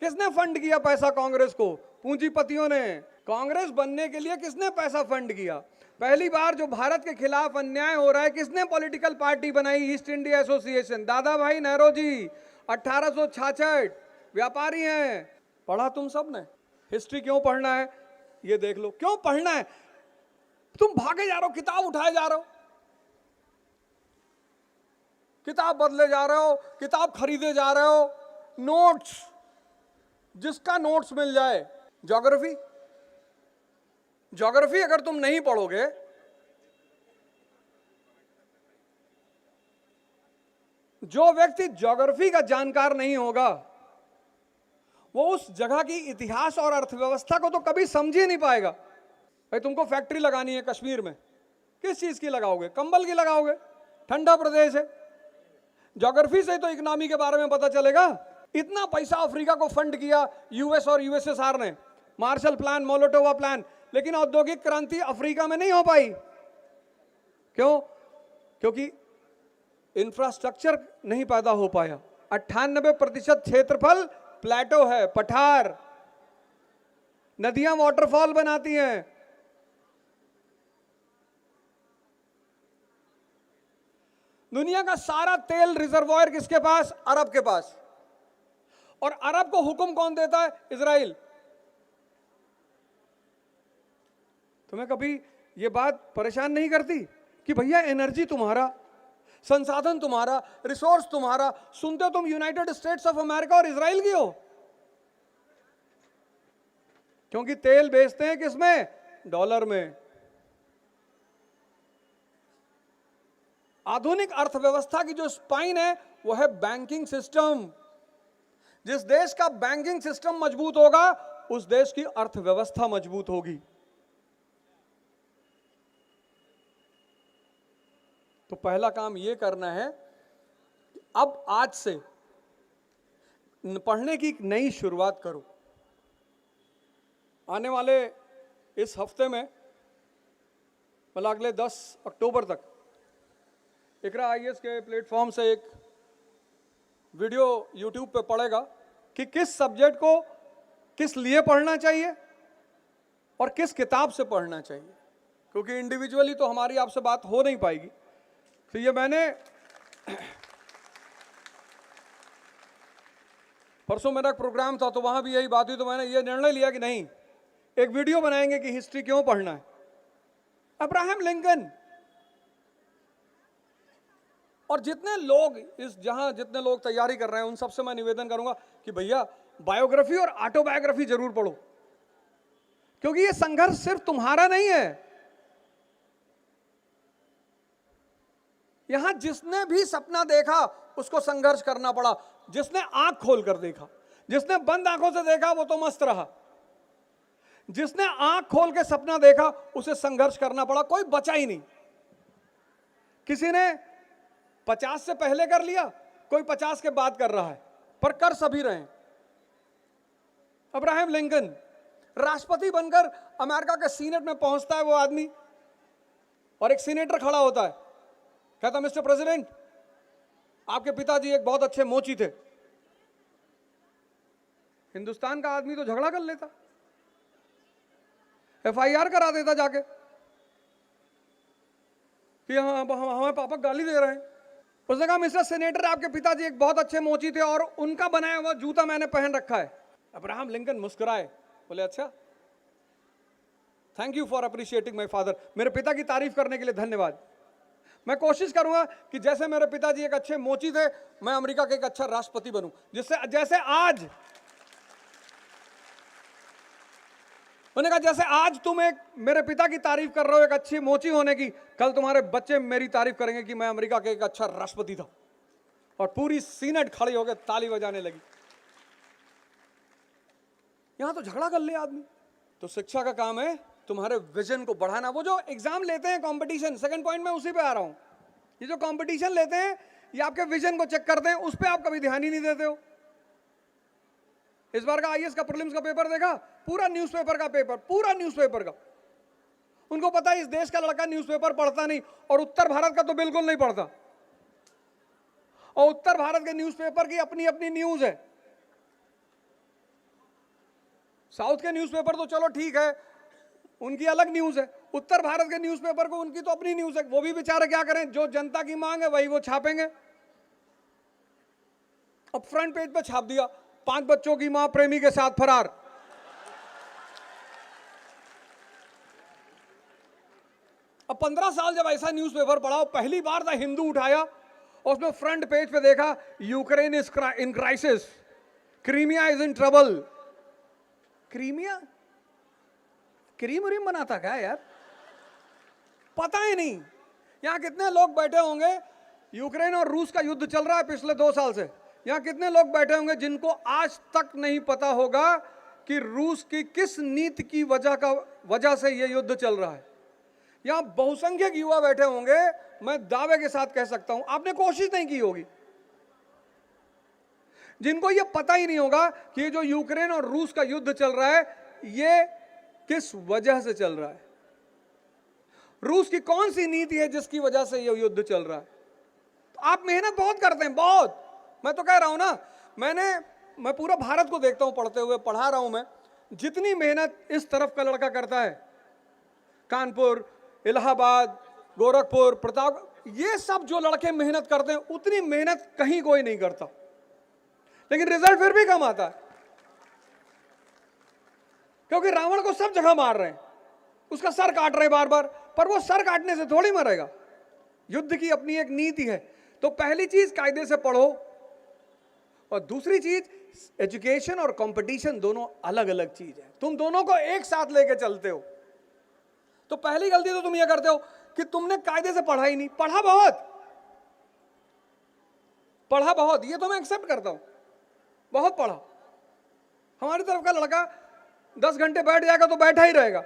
किसने फंड किया पैसा कांग्रेस को? पूंजीपतियों ने। कांग्रेस बनने के लिए किसने पैसा फंड किया? पहली बार जो भारत के खिलाफ अन्याय हो रहा है, किसने पॉलिटिकल पार्टी बनाई? ईस्ट इंडिया एसोसिएशन, दादा भाई नौरोजी, 1866। व्यापारी हैं। पढ़ा तुम सब ने? हिस्ट्री क्यों पढ़ना है ये देख लो। क्यों पढ़ना है? तुम भागे जा रहे हो, किताब उठाए जा रहे हो, किताब बदले जा रहे हो, किताब खरीदे जा रहे हो, नोट्स, जिसका नोट्स मिल जाए। ज्योग्राफी, ज्योग्राफी अगर तुम नहीं पढ़ोगे, जो व्यक्ति ज्योग्राफी का जानकार नहीं होगा, वो उस जगह की इतिहास और अर्थव्यवस्था को तो कभी समझ ही नहीं पाएगा। भाई तुमको फैक्ट्री लगानी है कश्मीर में, किस चीज की लगाओगे? कंबल की लगाओगे, ठंडा प्रदेश है। ज्योग्राफी से तो इकोनॉमी के बारे में पता चलेगा। इतना पैसा अफ्रीका को फंड किया यूएस और यूएसएसआर ने, मार्शल प्लान, मोलोटोवा प्लान, लेकिन औद्योगिक क्रांति अफ्रीका में नहीं हो पाई। क्यों? क्योंकि इंफ्रास्ट्रक्चर नहीं पैदा हो पाया। 98% क्षेत्रफल प्लेटो है, पठार, नदियां वाटरफॉल बनाती हैं। दुनिया का सारा तेल रिजर्वॉयर किसके पास? अरब के पास। और अरब को हुक्म कौन देता है? इजराइल। तुम्हें कभी यह बात परेशान नहीं करती कि भैया एनर्जी तुम्हारा, संसाधन तुम्हारा, रिसोर्स तुम्हारा, सुनते हो तुम यूनाइटेड स्टेट्स ऑफ अमेरिका और इजराइल की हो? क्योंकि तेल बेचते हैं किसमें? डॉलर में। आधुनिक अर्थव्यवस्था की जो स्पाइन है वो है बैंकिंग सिस्टम। जिस देश का बैंकिंग सिस्टम मजबूत होगा, उस देश की अर्थव्यवस्था मजबूत होगी। तो पहला काम यह करना है, अब आज से पढ़ने की एक नई शुरुआत करो। आने वाले इस हफ्ते में मतलब अगले 10 अक्टूबर तक इकरा आईएएस के प्लेटफॉर्म से एक वीडियो यूट्यूब पे पड़ेगा कि किस सब्जेक्ट को किस लिए पढ़ना चाहिए और किस किताब से पढ़ना चाहिए, क्योंकि इंडिविजुअली तो हमारी आपसे बात हो नहीं पाएगी। तो ये मैंने परसों मेरा एक प्रोग्राम था तो वहां भी यही बात हुई, तो मैंने ये निर्णय लिया कि नहीं, एक वीडियो बनाएंगे कि हिस्ट्री क्यों पढ़ना है। अब्राहम लिंकन और जितने लोग जितने लोग तैयारी कर रहे हैं उन सबसे मैं निवेदन करूंगा कि भैया बायोग्राफी और ऑटोबायोग्राफी जरूर पढ़ो, क्योंकि ये संघर्ष सिर्फ तुम्हारा नहीं है। यहां जिसने भी सपना देखा उसको संघर्ष करना पड़ा। जिसने आंख खोलकर देखा, जिसने बंद आंखों से देखा वो तो मस्त रहा। जिसने आंख खोल के सपना देखा उसे संघर्ष करना पड़ा, कोई बचा ही नहीं। किसी ने 50 से पहले कर लिया, कोई 50 के बाद कर रहा है, पर कर सभी रहे हैं। अब्राहम लिंकन राष्ट्रपति बनकर अमेरिका के सीनेट में पहुंचता है वो आदमी, और एक सीनेटर खड़ा होता है, कहता मिस्टर प्रेसिडेंट आपके पिताजी एक बहुत अच्छे मोची थे। हिंदुस्तान का आदमी तो झगड़ा कर लेता, एफआईआर करा देता जाके कि हमें पापा गाली दे रहे हैं। उसने कहा मिस्टर सेनेटर आपके पिताजी एक बहुत अच्छे मोची थे और उनका बनाया हुआ जूता मैंने पहन रखा है। अब्राहम लिंकन मुस्कुराए, बोले अच्छा, thank you for appreciating my father, मेरे पिता की तारीफ करने के लिए धन्यवाद। मैं कोशिश करूंगा कि जैसे मेरे पिताजी एक अच्छे मोची थे, मैं अमेरिका का एक अच्छा राष्ट्रपति बनूं, जैसे आज उन्होंने कहा जैसे आज तुम एक मेरे पिता की तारीफ कर रहे हो एक अच्छी मोची होने की, कल तुम्हारे बच्चे मेरी तारीफ करेंगे कि मैं अमेरिका का एक अच्छा राष्ट्रपति था। और पूरी सीनेट खड़ी होकर ताली बजाने लगी। यहां तो झगड़ा कर ले आदमी। तो शिक्षा का काम है तुम्हारे विजन को बढ़ाना। वो जो एग्जाम लेते हैं कंपटीशन, सेकंड पॉइंट में उसी पे आ रहा हूं, ये जो कंपटीशन लेते हैं ये आपके विजन को चेक करते हैं, उस पर आप कभी ध्यान ही नहीं देते हो। इस बार का आईएएस का प्रीलिम्स का पेपर देखा, पूरा न्यूज़पेपर का पेपर, पूरा न्यूज़पेपर का। उनको पता है इस देश का लड़का न्यूज़पेपर पढ़ता नहीं, और उत्तर भारत का तो बिल्कुल नहीं पढ़ता। और उत्तर भारत के न्यूज़पेपर की अपनी अपनी न्यूज है। साउथ के न्यूज़पेपर तो चलो ठीक है, उनकी अलग न्यूज है। उत्तर भारत के न्यूज़पेपर को उनकी तो अपनी न्यूज है। वो भी बेचारे क्या करें, जो जनता की मांग है वही वो छापेंगे। अब फ्रंट पेज पे छाप दिया, 5 बच्चों की मां प्रेमी के साथ फरार। अब 15 साल जब ऐसा न्यूज़पेपर पढ़ा, पहली बार द हिंदू उठाया और उसमें फ्रंट पेज पे देखा Ukraine is in crisis, Crimea is in trouble. Crimea cream व्रीम बनाता क्या यार, पता ही नहीं। यहां कितने लोग बैठे होंगे, यूक्रेन और रूस का युद्ध चल रहा है पिछले 2 साल से, यहां कितने लोग बैठे होंगे जिनको आज तक नहीं पता होगा कि रूस की किस नीति की वजह से यह युद्ध चल रहा है। यहां बहुसंख्यक युवा बैठे होंगे, मैं दावे के साथ कह सकता हूं आपने कोशिश नहीं की होगी, जिनको यह पता ही नहीं होगा कि ये जो यूक्रेन और रूस का युद्ध चल रहा है ये किस वजह से चल रहा है, रूस की कौन सी नीति है जिसकी वजह से यह युद्ध चल रहा है। तो आप मेहनत बहुत करते हैं, बहुत। मैं तो कह रहा हूं ना, मैं पूरा भारत को देखता हूं पढ़ते हुए, पढ़ा रहा हूं मैं, जितनी मेहनत इस तरफ का लड़का करता है, कानपुर, इलाहाबाद, गोरखपुर, प्रताप, ये सब जो लड़के मेहनत करते हैं उतनी मेहनत कहीं कोई नहीं करता, लेकिन रिजल्ट फिर भी कम आता है, क्योंकि रावण को सब जगह मार रहे हैं, उसका सर काट रहे बार बार, पर वो सर काटने से थोड़ी मरेगा। युद्ध की अपनी एक नीति है। तो पहली चीज कायदे से पढ़ो, और दूसरी चीज एजुकेशन और कंपटीशन दोनों अलग अलग चीज है, तुम दोनों को एक साथ लेके चलते हो। तो पहली गलती तो तुम ये करते हो कि तुमने कायदे से पढ़ा ही नहीं। पढ़ा बहुत, ये तो मैं एक्सेप्ट करता हूं, बहुत पढ़ा। हमारी तरफ का लड़का 10 घंटे बैठ जाएगा तो बैठा ही रहेगा,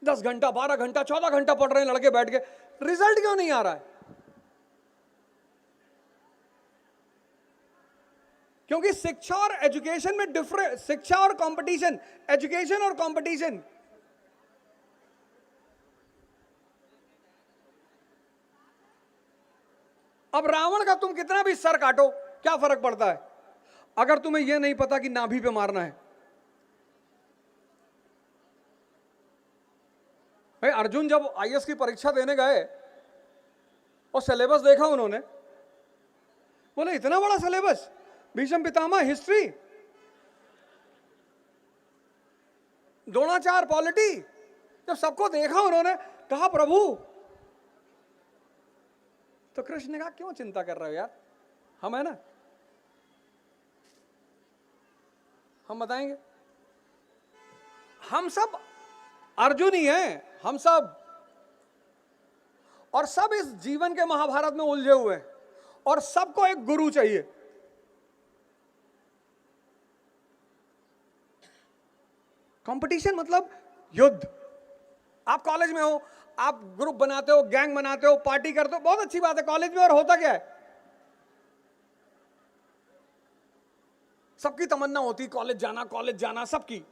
10 घंटा, 12 घंटा, 14 घंटा पढ़ रहे हैं लड़के बैठ के, रिजल्ट क्यों नहीं आ रहा है? क्योंकि शिक्षा और एजुकेशन में डिफरेंस, शिक्षा और कंपटीशन, एजुकेशन और कंपटीशन। अब रावण का तुम कितना भी सर काटो, क्या फर्क पड़ता है अगर तुम्हें यह नहीं पता कि नाभि पे मारना है। भाई अर्जुन जब आईएएस की परीक्षा देने गए और सिलेबस देखा उन्होंने, बोले इतना बड़ा syllabus, Bhishma Pitamah history, Dronacharya polity, जब सबको देखा उन्होंने कहा प्रभु, तो कृष्ण ने कहा क्यों चिंता कर रहे हो यार, हम है ना, हम बताएंगे। हम सब अर्जुन ही हैं, हम सब, और सब इस जीवन के महाभारत में उलझे हुए हैं, और सबको एक गुरु चाहिए। कंपटीशन मतलब युद्ध। आप कॉलेज में हो, आप ग्रुप बनाते हो, गैंग बनाते हो, पार्टी करते हो, बहुत अच्छी बात है कॉलेज में, और होता क्या है, सबकी तमन्ना होती कॉलेज जाना, कॉलेज जाना, सबकी।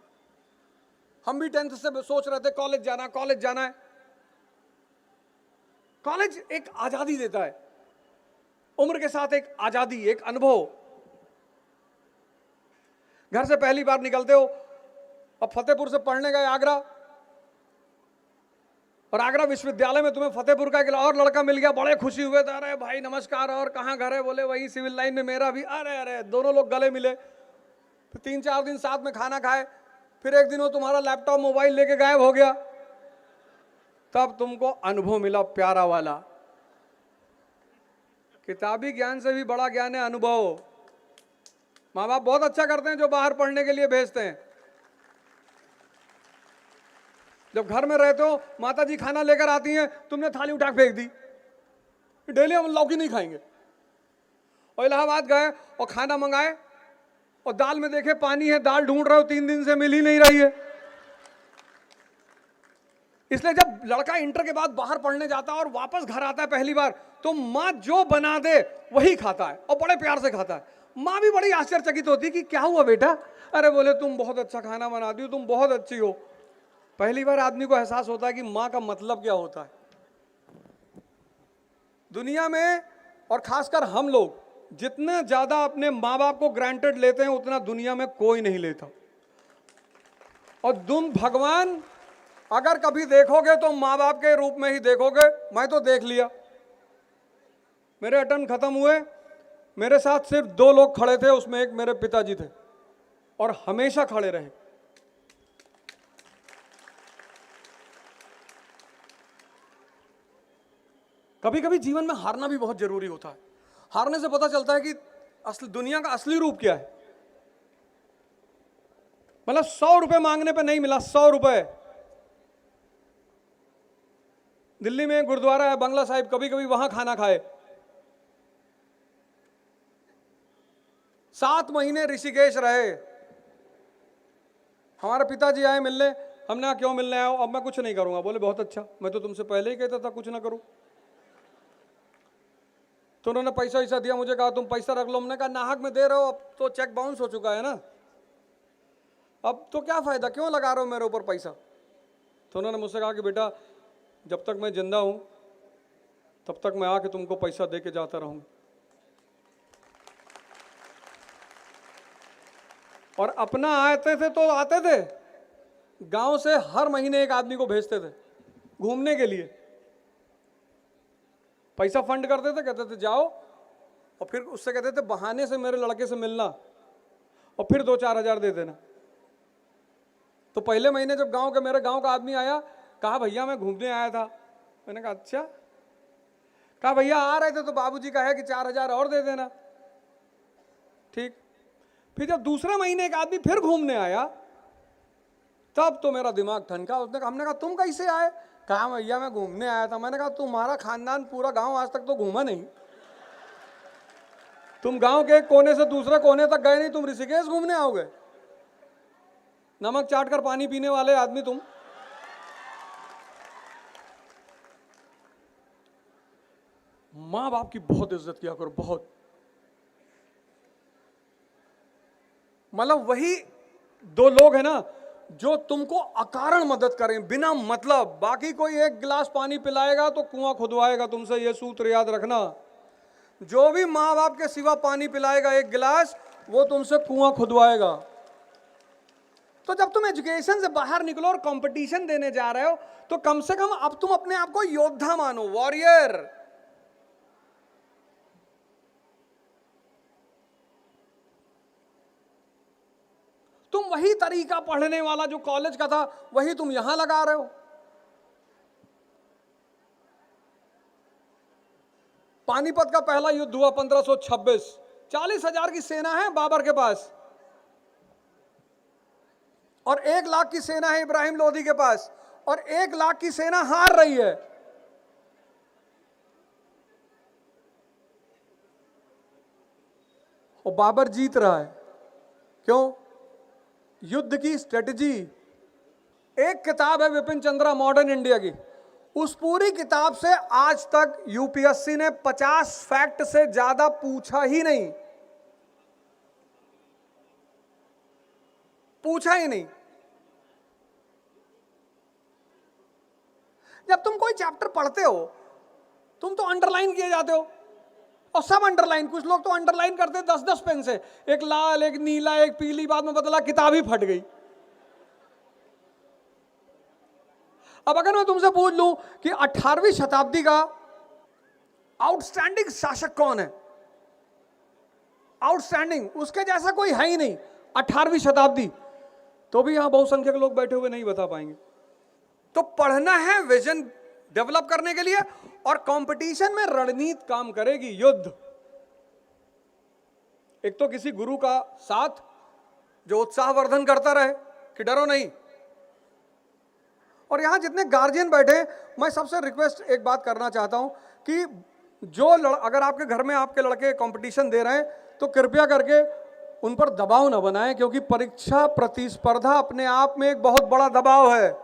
हम भी 10th से सोच रहे थे कॉलेज जाना, कॉलेज जाना है। कॉलेज एक आजादी देता है, उम्र के साथ एक आजादी, एक अनुभव। घर से पहली बार निकलते हो, अब फतेहपुर से पढ़ने गए आगरा, और आगरा विश्वविद्यालय में तुम्हें फतेहपुर का एक और लड़का मिल गया, बड़े खुशी हुए थे, अरे भाई नमस्कार, और कहाँ घर है, बोले वही सिविल लाइन में मेरा भी, अरे अरे, दोनों लोग गले मिले। फिर 3-4 दिन साथ में खाना खाए, फिर एक दिन वो तुम्हारा लैपटॉप मोबाइल लेके गायब हो गया, तब तुमको अनुभव मिला प्यारा वाला। किताबी ज्ञान से भी बड़ा ज्ञान है अनुभव। माँ बाप बहुत अच्छा करते हैं जो बाहर पढ़ने के लिए भेजते हैं। जब घर में रहते हो, माता जी खाना लेकर आती हैं, तुमने थाली उठा फेंक दी, डेली हम लौकी नहीं खाएंगे। और इलाहाबाद गए और खाना मंगाए, और दाल में देखे पानी है, दाल ढूंढ रहे हो, 3 दिन से मिल ही नहीं रही है। इसलिए जब लड़का इंटर के बाद बाहर पढ़ने जाता है और वापस घर आता है पहली बार, तो माँ जो बना दे वही खाता है, और बड़े प्यार से खाता है। माँ भी बड़ी आश्चर्यचकित होती है कि क्या हुआ बेटा, अरे बोले तुम बहुत अच्छा खाना बनाती हो, तुम बहुत अच्छी हो। पहली बार आदमी को एहसास होता है कि माँ का मतलब क्या होता है दुनिया में। और खासकर हम लोग जितने ज्यादा अपने माँ बाप को ग्रांटेड लेते हैं, उतना दुनिया में कोई नहीं लेता। और तुम भगवान अगर कभी देखोगे तो माँ बाप के रूप में ही देखोगे। मैं तो देख लिया, मेरे अटेम्प्ट खत्म हुए, मेरे साथ सिर्फ 2 लोग खड़े थे, उसमें एक मेरे पिताजी थे, और हमेशा खड़े रहे। कभी कभी जीवन में हारना भी बहुत जरूरी होता है। हारने से पता चलता है कि असली दुनिया का असली रूप क्या है। मतलब 100 रुपए मांगने पे नहीं मिला, 100 रुपए। दिल्ली में गुरुद्वारा है बंगला साहिब, कभी कभी वहां खाना खाए। 7 महीने ऋषिकेश रहे। हमारे पिताजी आए मिलने, हमने कहा क्यों मिलने आए हो? अब मैं कुछ नहीं करूंगा। बोले बहुत अच्छा, मैं तो तुमसे पहले ही कहता था कुछ ना करो। तो उन्होंने पैसा वैसा दिया, मुझे कहा तुम पैसा रख लो। हमने कहा नाहक में दे रहे हो, अब तो चेक बाउंस हो चुका है ना, अब तो क्या फायदा, क्यों लगा रहे हो मेरे ऊपर पैसा? तो उन्होंने मुझसे कहा कि बेटा जब तक मैं जिंदा हूं तब तक मैं आके तुमको पैसा दे के जाता रहूंगा। और अपना आते थे तो आते थे, गांव से हर महीने एक आदमी को भेजते थे घूमने के लिए। पैसा फंड करते थे, कहते थे जाओ, और फिर उससे कहते थे बहाने से मेरे लड़के से मिलना, और फिर 2-4 हजार दे देना। तो पहले महीने जब मेरे गांव का आदमी आया, कहा भैया मैं घूमने आया था। मैंने कहा अच्छा। कहा भैया आ रहे थे तो बाबूजी का है कि 4 हजार और दे देना। ठीक। फिर जब दूसरे महीने एक आदमी फिर घूमने आया, तब तो मेरा दिमाग ठनका। हमने कहा तुम कैसे आए? कहा भैया मैं घूमने आया था। मैंने कहा तुम्हारा खानदान पूरा गांव आज तक तो घूमा नहीं, तुम गांव के एक कोने से दूसरे कोने तक गए नहीं, तुम ऋषिकेश घूमने आओगे? नमक चाट कर पानी पीने वाले आदमी तुम। माँ बाप की बहुत इज्जत किया करो, बहुत। मतलब वही दो लोग हैं ना जो तुमको अकारण मदद करें बिना मतलब। बाकी कोई एक गिलास पानी पिलाएगा तो कुआं खुदवाएगा तुमसे, ये सूत्र याद रखना। जो भी माँ बाप के सिवा पानी पिलाएगा एक गिलास, वो तुमसे कुआं खुदवाएगा। तो जब तुम एजुकेशन से बाहर निकलो और कंपटीशन देने जा रहे हो, तो कम से कम अब तुम अपने आप को योद्धा मानो, वॉरियर। तुम वही तरीका पढ़ने वाला जो कॉलेज का था, वही तुम यहां लगा रहे हो। पानीपत का पहला युद्ध हुआ 1526। 40,000 की सेना है बाबर के पास और 1 लाख की सेना है इब्राहिम लोदी के पास, और 1 लाख की सेना हार रही है। और बाबर जीत रहा है। क्यों? युद्ध की स्ट्रेटजी। एक किताब है विपिन चंद्रा मॉडर्न इंडिया की, उस पूरी किताब से आज तक यूपीएससी ने 50 फैक्ट से ज्यादा पूछा ही नहीं, पूछा ही नहीं। जब तुम कोई चैप्टर पढ़ते हो, तुम तो अंडरलाइन किए जाते हो, और सब अंडरलाइन। कुछ लोग तो अंडरलाइन करते 10-10 पेन से, एक लाल, एक नीला, एक पीली, बाद में बदला किताब ही फट गई। अब अगर मैं तुमसे पूछ लूं कि 18वीं शताब्दी का आउटस्टैंडिंग शासक कौन है, आउटस्टैंडिंग, उसके जैसा कोई है ही नहीं 18वीं शताब्दी, तो भी यहां बहुसंख्यक लोग बैठे हुए नहीं बता पाएंगे। तो पढ़ना है विजन डेवलप करने के लिए, और कंपटीशन में रणनीति काम करेगी, युद्ध। एक तो किसी गुरु का साथ जो उत्साहवर्धन करता रहे कि डरो नहीं। और यहां जितने गार्जियन बैठे, मैं सबसे रिक्वेस्ट एक बात करना चाहता हूं कि अगर आपके घर में आपके लड़के कंपटीशन दे रहे हैं, तो कृपया करके उन पर दबाव ना बनाएं, क्योंकि परीक्षा प्रतिस्पर्धा अपने आप में एक बहुत बड़ा दबाव है।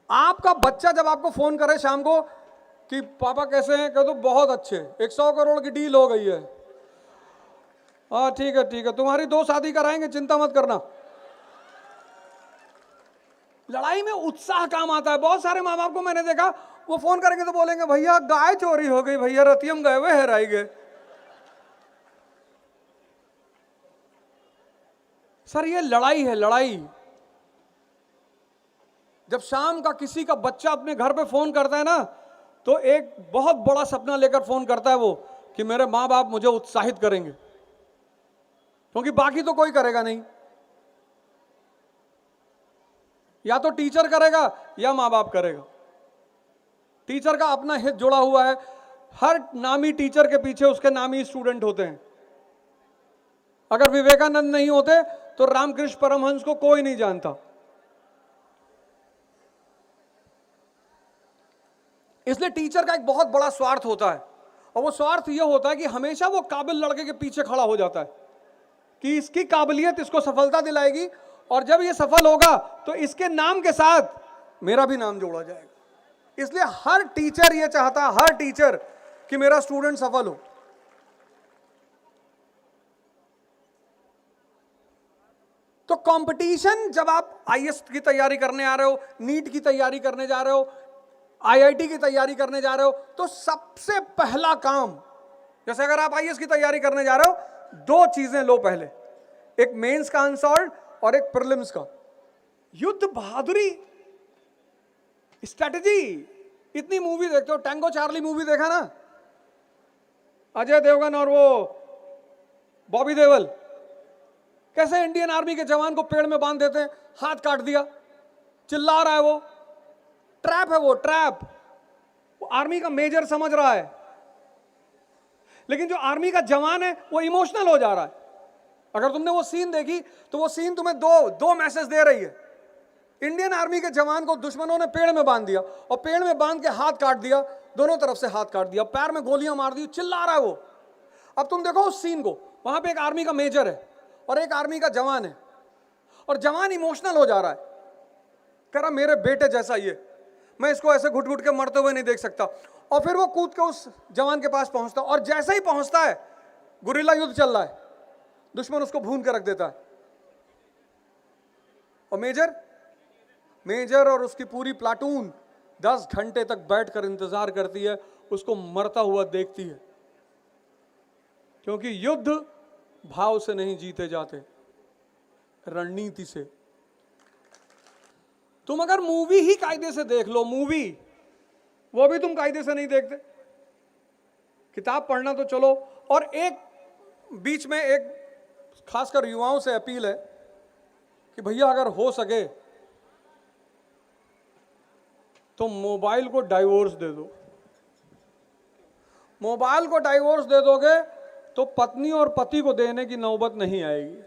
आपका बच्चा जब आपको फोन करे शाम को कि पापा कैसे हैं, कह दो बहुत अच्छे, 100 करोड़ की डील हो गई है। हाँ ठीक है ठीक है, तुम्हारी 2 शादी कराएंगे, चिंता मत करना। लड़ाई में उत्साह काम आता है। बहुत सारे माँ बाप को मैंने देखा, वो फोन करेंगे तो बोलेंगे भैया गाय चोरी हो गई, भैया रतियम गए हुए हेराई गए। सर ये लड़ाई है, लड़ाई। जब शाम का किसी का बच्चा अपने घर पे फोन करता है ना, तो एक बहुत बड़ा सपना लेकर फोन करता है वो, कि मेरे माँ बाप मुझे उत्साहित करेंगे, क्योंकि बाकी तो कोई करेगा नहीं। या तो टीचर करेगा या माँ बाप करेगा। टीचर का अपना हित जुड़ा हुआ है, हर नामी टीचर के पीछे उसके नामी स्टूडेंट होते हैं। अगर विवेकानंद नहीं होते तो रामकृष्ण परमहंस को कोई नहीं जानता। इसलिए टीचर का एक बहुत बड़ा स्वार्थ होता है, और वो स्वार्थ ये होता है कि हमेशा वो काबिल लड़के के पीछे खड़ा हो जाता है कि इसकी काबिलियत इसको सफलता दिलाएगी, और जब ये सफल होगा तो इसके नाम के साथ मेरा भी नाम जोड़ा जाएगा। इसलिए हर टीचर ये चाहता है, हर टीचर, कि मेरा स्टूडेंट सफल हो। तो कंपटीशन, जब आप आईएएस की तैयारी करने आ रहे हो, नीट की तैयारी करने जा रहे हो, आईआईटी की तैयारी करने जा रहे हो, तो सबसे पहला काम, जैसे अगर आप आईएएस की तैयारी करने जा रहे हो, 2 चीजें लो पहले, एक मेंस का अनसॉल्व और एक प्रीलिम्स का। युद्ध बहादुरी, स्ट्रेटजी। इतनी मूवी देखते हो, टैंगो चार्ली मूवी देखा ना, अजय देवगन और वो बॉबी देओल, कैसे इंडियन आर्मी के जवान को पेड़ में बांध देते हैं, हाथ काट दिया, चिल्ला रहा है वो, ट्रैप है वो, ट्रैप। वो आर्मी का मेजर समझ रहा है, लेकिन जो आर्मी का जवान है वो इमोशनल हो जा रहा है। अगर तुमने वो सीन देखी तो वो सीन तुम्हें दो मैसेज दे रही है। इंडियन आर्मी के जवान को दुश्मनों ने पेड़ में बांध दिया, और पेड़ में बांध के हाथ काट दिया, दोनों तरफ से हाथ काट दिया, पैर में गोलियां मार दी, चिल्ला रहा है वो। अब तुम देखो उस सीन को, वहां पे एक आर्मी का मेजर है और एक आर्मी का जवान है, और जवान इमोशनल हो जा रहा है, कह रहा मेरे बेटे जैसा ये, मैं इसको ऐसे घुट घुट के मरते हुए नहीं देख सकता। और फिर वो कूद के उस जवान के पास पहुंचता, और जैसे ही पहुंचता है गुरिल्ला युद्ध चल रहा है, दुश्मन उसको भून के रख देता है। और मेजर और उसकी पूरी प्लाटून 10 घंटे तक बैठकर इंतजार करती है, उसको मरता हुआ देखती है, क्योंकि युद्ध भाव से नहीं जीते जाते, रणनीति से। तुम अगर मूवी ही कायदे से देख लो, मूवी वो भी तुम कायदे से नहीं देखते। किताब पढ़ना तो चलो, और एक बीच में एक खासकर युवाओं से अपील है कि भैया अगर हो सके तो मोबाइल को डाइवोर्स दे दो। मोबाइल को डाइवोर्स दे दोगे तो पत्नी और पति को देने की नौबत नहीं आएगी।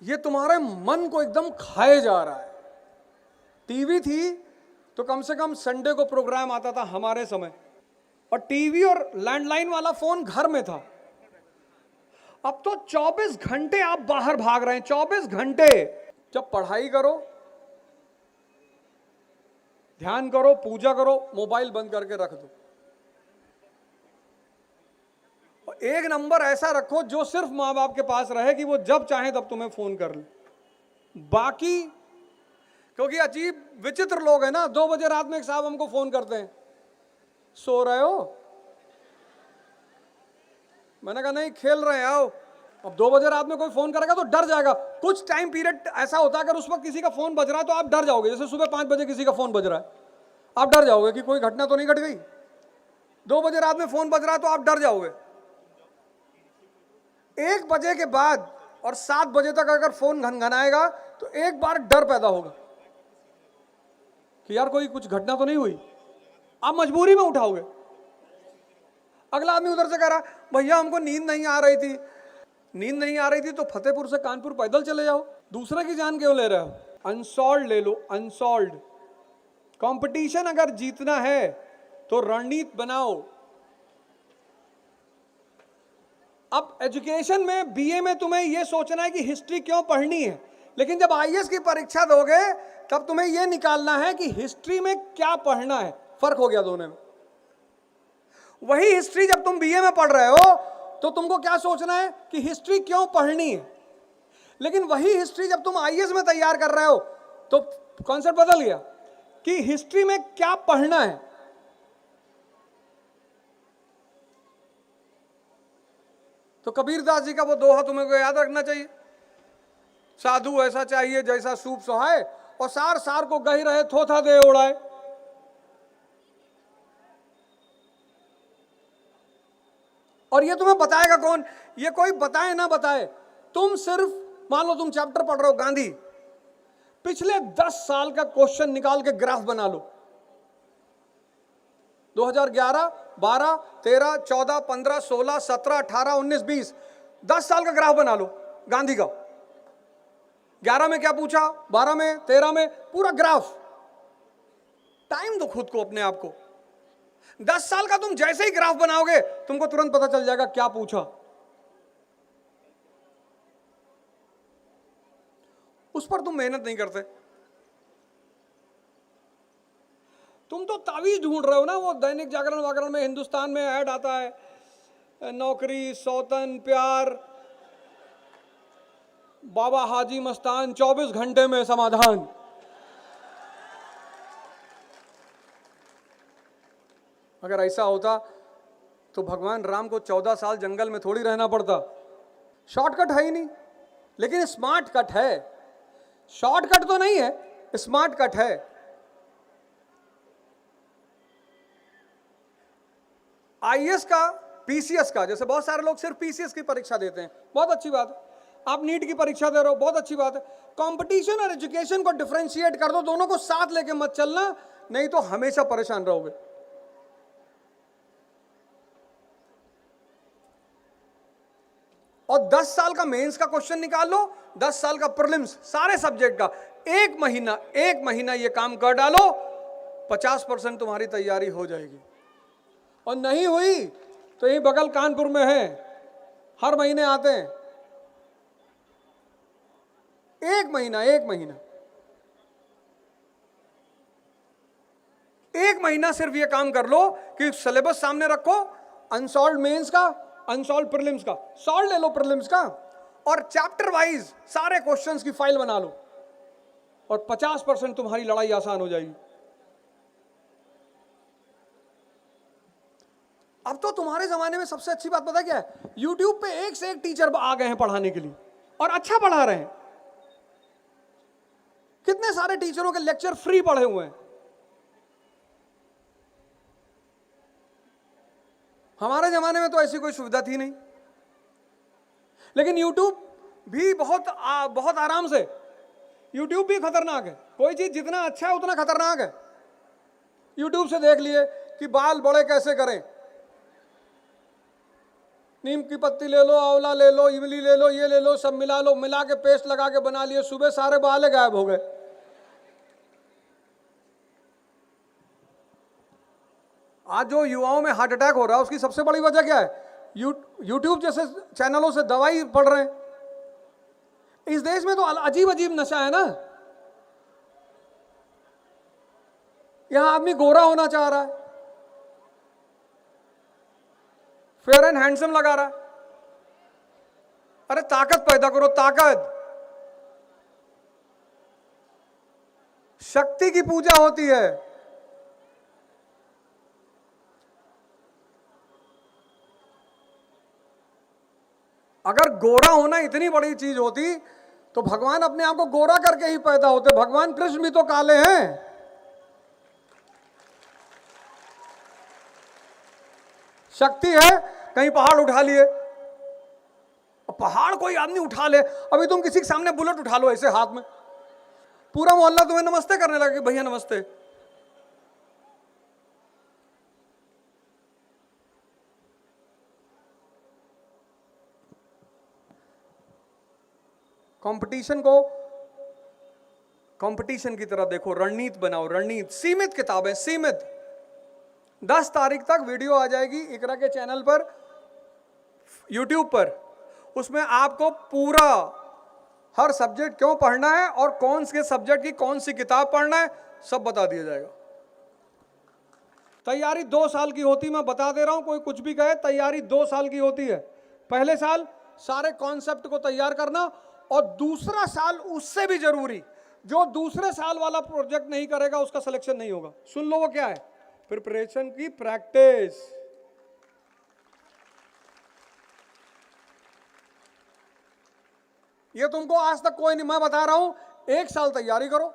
ये तुम्हारे मन को एकदम खाए जा रहा है। टीवी थी तो कम से कम संडे को प्रोग्राम आता था हमारे समय, और टीवी और लैंडलाइन वाला फोन घर में था। अब तो 24 घंटे आप बाहर भाग रहे हैं, 24 घंटे। जब पढ़ाई करो, ध्यान करो, पूजा करो, मोबाइल बंद करके रख दो। और एक नंबर ऐसा रखो जो सिर्फ मां बाप के पास रहे कि वो जब चाहे तब तुम्हें फोन कर ले। बाकी, क्योंकि अजीब विचित्र लोग हैं ना, 2 बजे रात में एक साहब हमको फोन करते हैं, सो रहे हो? मैंने कहा नहीं, खेल रहे हैं, आओ। अब 2 बजे रात में कोई फोन करेगा तो डर जाएगा। कुछ टाइम पीरियड ऐसा होता है, अगर उस वक्त किसी का फोन बज रहा है तो आप डर जाओगे। जैसे सुबह 5 बजे किसी का फोन बज रहा है, आप डर जाओगे कि कोई घटना तो नहीं घट गई। 2 बजे रात में फोन बज रहा है तो आप डर जाओगे। 1 बजे के बाद और 7 बजे तक अगर फोन घनघनाएगा तो एक बार डर पैदा होगा कि यार कोई कुछ घटना तो नहीं हुई। आप मजबूरी में उठाओगे। अगला आदमी उधर से कह रहा, भैया हमको नींद नहीं आ रही थी। नींद नहीं आ रही थी तो फतेहपुर से कानपुर पैदल चले जाओ, दूसरे की जान क्यों ले रहे हो? अनसॉल्व ले लो, अनसॉल्व। कंपटीशन अगर जीतना है तो रणनीति बनाओ। अब एजुकेशन में, बीए में तुम्हें यह सोचना है कि हिस्ट्री क्यों पढ़नी है, लेकिन जब आईएएस की परीक्षा दोगे तब तुम्हें यह निकालना है कि हिस्ट्री में क्या पढ़ना है। फर्क हो गया दोनों में। वही हिस्ट्री जब तुम बीए में पढ़ रहे हो तो तुमको क्या सोचना है कि हिस्ट्री क्यों पढ़नी है, लेकिन वही हिस्ट्री जब तुम आईएएस में तैयार कर रहे हो तो कॉन्सेप्ट बदल गया कि हिस्ट्री में क्या पढ़ना है। तो कबीरदास जी का वो दोहा तुम्हें को याद रखना चाहिए, साधु ऐसा चाहिए जैसा सूप सुहाए, और सार सार को गही रहे थोथा दे उड़ाए। और ये तुम्हें बताएगा कौन? ये कोई बताए ना बताए, तुम सिर्फ मान लो तुम चैप्टर पढ़ रहे हो गांधी, पिछले 10 साल का क्वेश्चन निकाल के ग्राफ बना लो। 2011, 12, 13, 14, 15, 16, 17, 18, 19, 20, 10 साल का ग्राफ बना लो गांधी का। 11 में क्या पूछा, 12 में, 13 में, पूरा ग्राफ। टाइम दो खुद को, अपने आप को। 10 साल का तुम जैसे ही ग्राफ बनाओगे तुमको तुरंत पता चल जाएगा क्या पूछा। उस पर तुम मेहनत नहीं करते। तुम तो तावीज ढूंढ रहे हो ना। वो दैनिक जागरण वागरण में, हिंदुस्तान में ऐड आता है, नौकरी, सौतन, प्यार, बाबा हाजी मस्तान, 24 घंटे में समाधान। अगर ऐसा होता तो भगवान राम को 14 साल जंगल में थोड़ी रहना पड़ता। शॉर्टकट है ही नहीं, लेकिन स्मार्ट कट है। शॉर्टकट तो नहीं है, स्मार्ट कट है। आईएएस का, पीसीएस का, जैसे बहुत सारे लोग सिर्फ पीसीएस की परीक्षा देते हैं, बहुत अच्छी बात है। आप नीट की परीक्षा दे रहे हो, बहुत अच्छी बात है। कंपटीशन और एजुकेशन को डिफरेंशिएट कर दो, दोनों को साथ लेके मत चलना, नहीं तो हमेशा परेशान रहोगे। और 10 साल का मेंस का क्वेश्चन निकाल लो, 10 साल का प्रीलिम्स, सारे सब्जेक्ट का। एक महीना ये काम कर डालो, 50% तुम्हारी तैयारी हो जाएगी। और नहीं हुई तो यही बगल कानपुर में है, हर महीने आते हैं। एक महीना, एक महीना, एक महीना सिर्फ ये काम कर लो कि सिलेबस सामने रखो, अनसॉल्व मेंस का, अनसॉल्व प्रीलिम्स का, सॉल्व ले लो प्रीलिम्स का, और चैप्टर वाइज सारे क्वेश्चंस की फाइल बना लो, और 50% तुम्हारी लड़ाई आसान हो जाएगी। अब तो तुम्हारे जमाने में सबसे अच्छी बात पता क्या है, YouTube पे एक से एक टीचर आ गए हैं पढ़ाने के लिए, और अच्छा पढ़ा रहे हैं। कितने सारे टीचरों के लेक्चर फ्री पढ़े हुए हैं। हमारे जमाने में तो ऐसी कोई सुविधा थी नहीं, लेकिन YouTube भी बहुत आराम से, YouTube भी खतरनाक है। कोई चीज जितना अच्छा है उतना खतरनाक है। YouTube से देख लिए कि बाल बड़े कैसे करें, नीम की पत्ती ले लो, आंवला ले लो, इमली ले लो, ये ले लो, सब मिला लो, मिला के पेस्ट लगा के बना लिए, सुबह सारे बाल गायब हो गए। आज जो युवाओं में हार्ट अटैक हो रहा है उसकी सबसे बड़ी वजह क्या है, यूट्यूब जैसे चैनलों से दवाई पढ़ रहे हैं। इस देश में तो अजीब अजीब नशा है ना। यहां आदमी गोरा होना चाह रहा है, फेयर एंड हैंडसम लगा रहा है। अरे ताकत पैदा करो, ताकत। शक्ति की पूजा होती है। अगर गोरा होना इतनी बड़ी चीज होती तो भगवान अपने आप को गोरा करके ही पैदा होते। भगवान कृष्ण भी तो काले हैं। शक्ति है, कहीं पहाड़ उठा लिए, पहाड़ कोई आदमी उठा ले। अभी तुम किसी के सामने बुलेट उठा लो ऐसे हाथ में, पूरा मोहल्ला तुम्हें नमस्ते करने लगे, भैया नमस्ते। कंपटीशन को कंपटीशन की तरह देखो, रणनीति बनाओ, रणनीति। सीमित किताबें, सीमित। 10 तारीख तक वीडियो आ जाएगी इकरा के चैनल पर, यूट्यूब पर। उसमें आपको पूरा हर सब्जेक्ट क्यों पढ़ना है और कौन से सब्जेक्ट की कौन सी किताब पढ़ना है, सब बता दिया जाएगा। तैयारी 2 साल की होती, मैं बता दे रहा हूं, कोई कुछ भी कहे, तैयारी 2 साल की होती है। पहले साल सारे कॉन्सेप्ट को तैयार करना, और दूसरा साल उससे भी जरूरी, जो दूसरे साल वाला प्रोजेक्ट नहीं करेगा उसका सिलेक्शन नहीं होगा। सुन लो वो क्या है, प्रिपरेशन की प्रैक्टिस। ये तुमको आज तक कोई नहीं, मैं बता रहा हूं, 1 साल तैयारी करो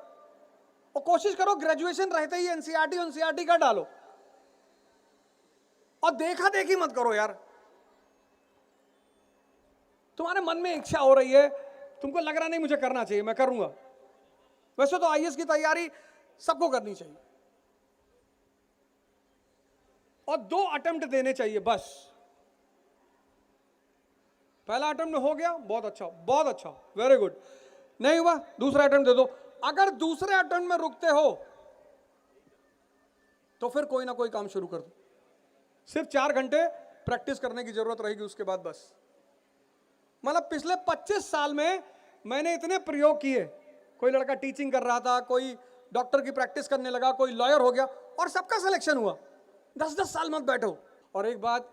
और कोशिश करो ग्रेजुएशन रहते ही एनसीईआरटी का डालो, और देखा देखी मत करो यार। तुम्हारे मन में इच्छा हो रही है, तुमको लग रहा नहीं मुझे करना चाहिए, मैं करूंगा। वैसे तो आईएएस की तैयारी सबको करनी चाहिए, और 2 अटेम्प्ट देने चाहिए बस। पहला अटेम्प्ट हो गया, बहुत अच्छा, बहुत अच्छा, वेरी गुड। नहीं हुआ, दूसरा अटेम्प्ट दे दो। अगर दूसरे अटेम्प्ट में रुकते हो तो फिर कोई ना कोई काम शुरू कर दो। सिर्फ 4 घंटे प्रैक्टिस करने की जरूरत रहेगी, उसके बाद बस। मतलब पिछले 25 साल में मैंने इतने प्रयोग किए। कोई लड़का टीचिंग कर रहा था, कोई डॉक्टर की प्रैक्टिस करने लगा, कोई लॉयर हो गया, और सबका सिलेक्शन हुआ। 10-10 साल मत बैठो। और एक बात,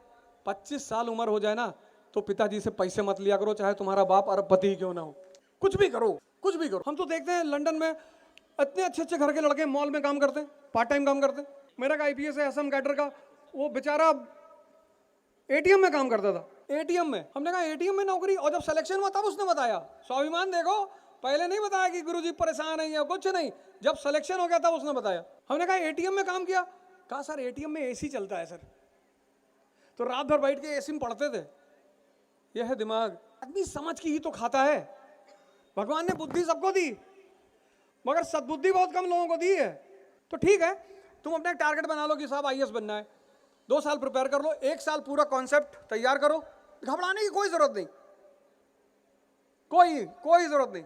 25 साल उम्र हो जाए ना तो पिताजी से पैसे मत लिया करो, चाहे तुम्हारा बाप अरबपति ही क्यों ना हो। कुछ भी करो, कुछ भी करो। हम तो देखते हैं लंदन में इतने अच्छे अच्छे घर के लड़के मॉल में काम करते हैं, पार्ट टाइम काम करते हैं। मेरा का आईपीएस है असम कैडर का, वो बेचारा एटीएम में काम करता था। एटीएम में, हमने कहा एटीएम में नौकरी, और जब सिलेक्शन हुआ तब उसने बताया। स्वाभिमान देखो, पहले नहीं बताया कि गुरुजी परेशान है या कुछ नहीं, जब सिलेक्शन हो गया तब उसने बताया। हमने कहा एटीएम में काम किया, कहा सर एटीएम में एसी चलता है सर, तो रात भर बैठ के एसी में पढ़ते थे। यह है दिमाग। आदमी समझ की ही तो खाता है। भगवान ने बुद्धि सबको दी, मगर सद्बुद्धि बहुत कम लोगों को दी है। तो ठीक है, तुम अपना टारगेट बना लो कि साहब आईएएस बनना है, 2 साल प्रिपेयर कर लो, 1 साल पूरा कॉन्सेप्ट तैयार करो। घबराने की कोई जरूरत नहीं, कोई जरूरत नहीं।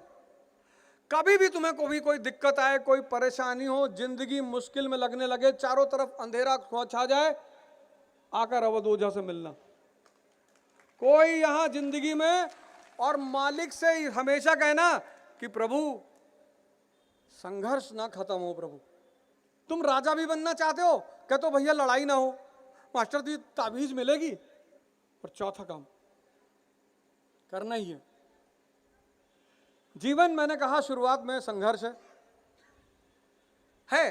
कभी भी तुम्हें कोई दिक्कत आए, कोई परेशानी हो, जिंदगी मुश्किल में लगने लगे, चारों तरफ अंधेरा छा जाए, आकर अवध ओझा से मिलना। कोई यहां जिंदगी में, और मालिक से हमेशा कहना कि प्रभु संघर्ष ना खत्म हो प्रभु। तुम राजा भी बनना चाहते हो, कहते तो भैया लड़ाई ना हो, मास्टर जी ताबीज मिलेगी। और चौथा काम करना ही है। जीवन मैंने कहा शुरुआत में संघर्ष है।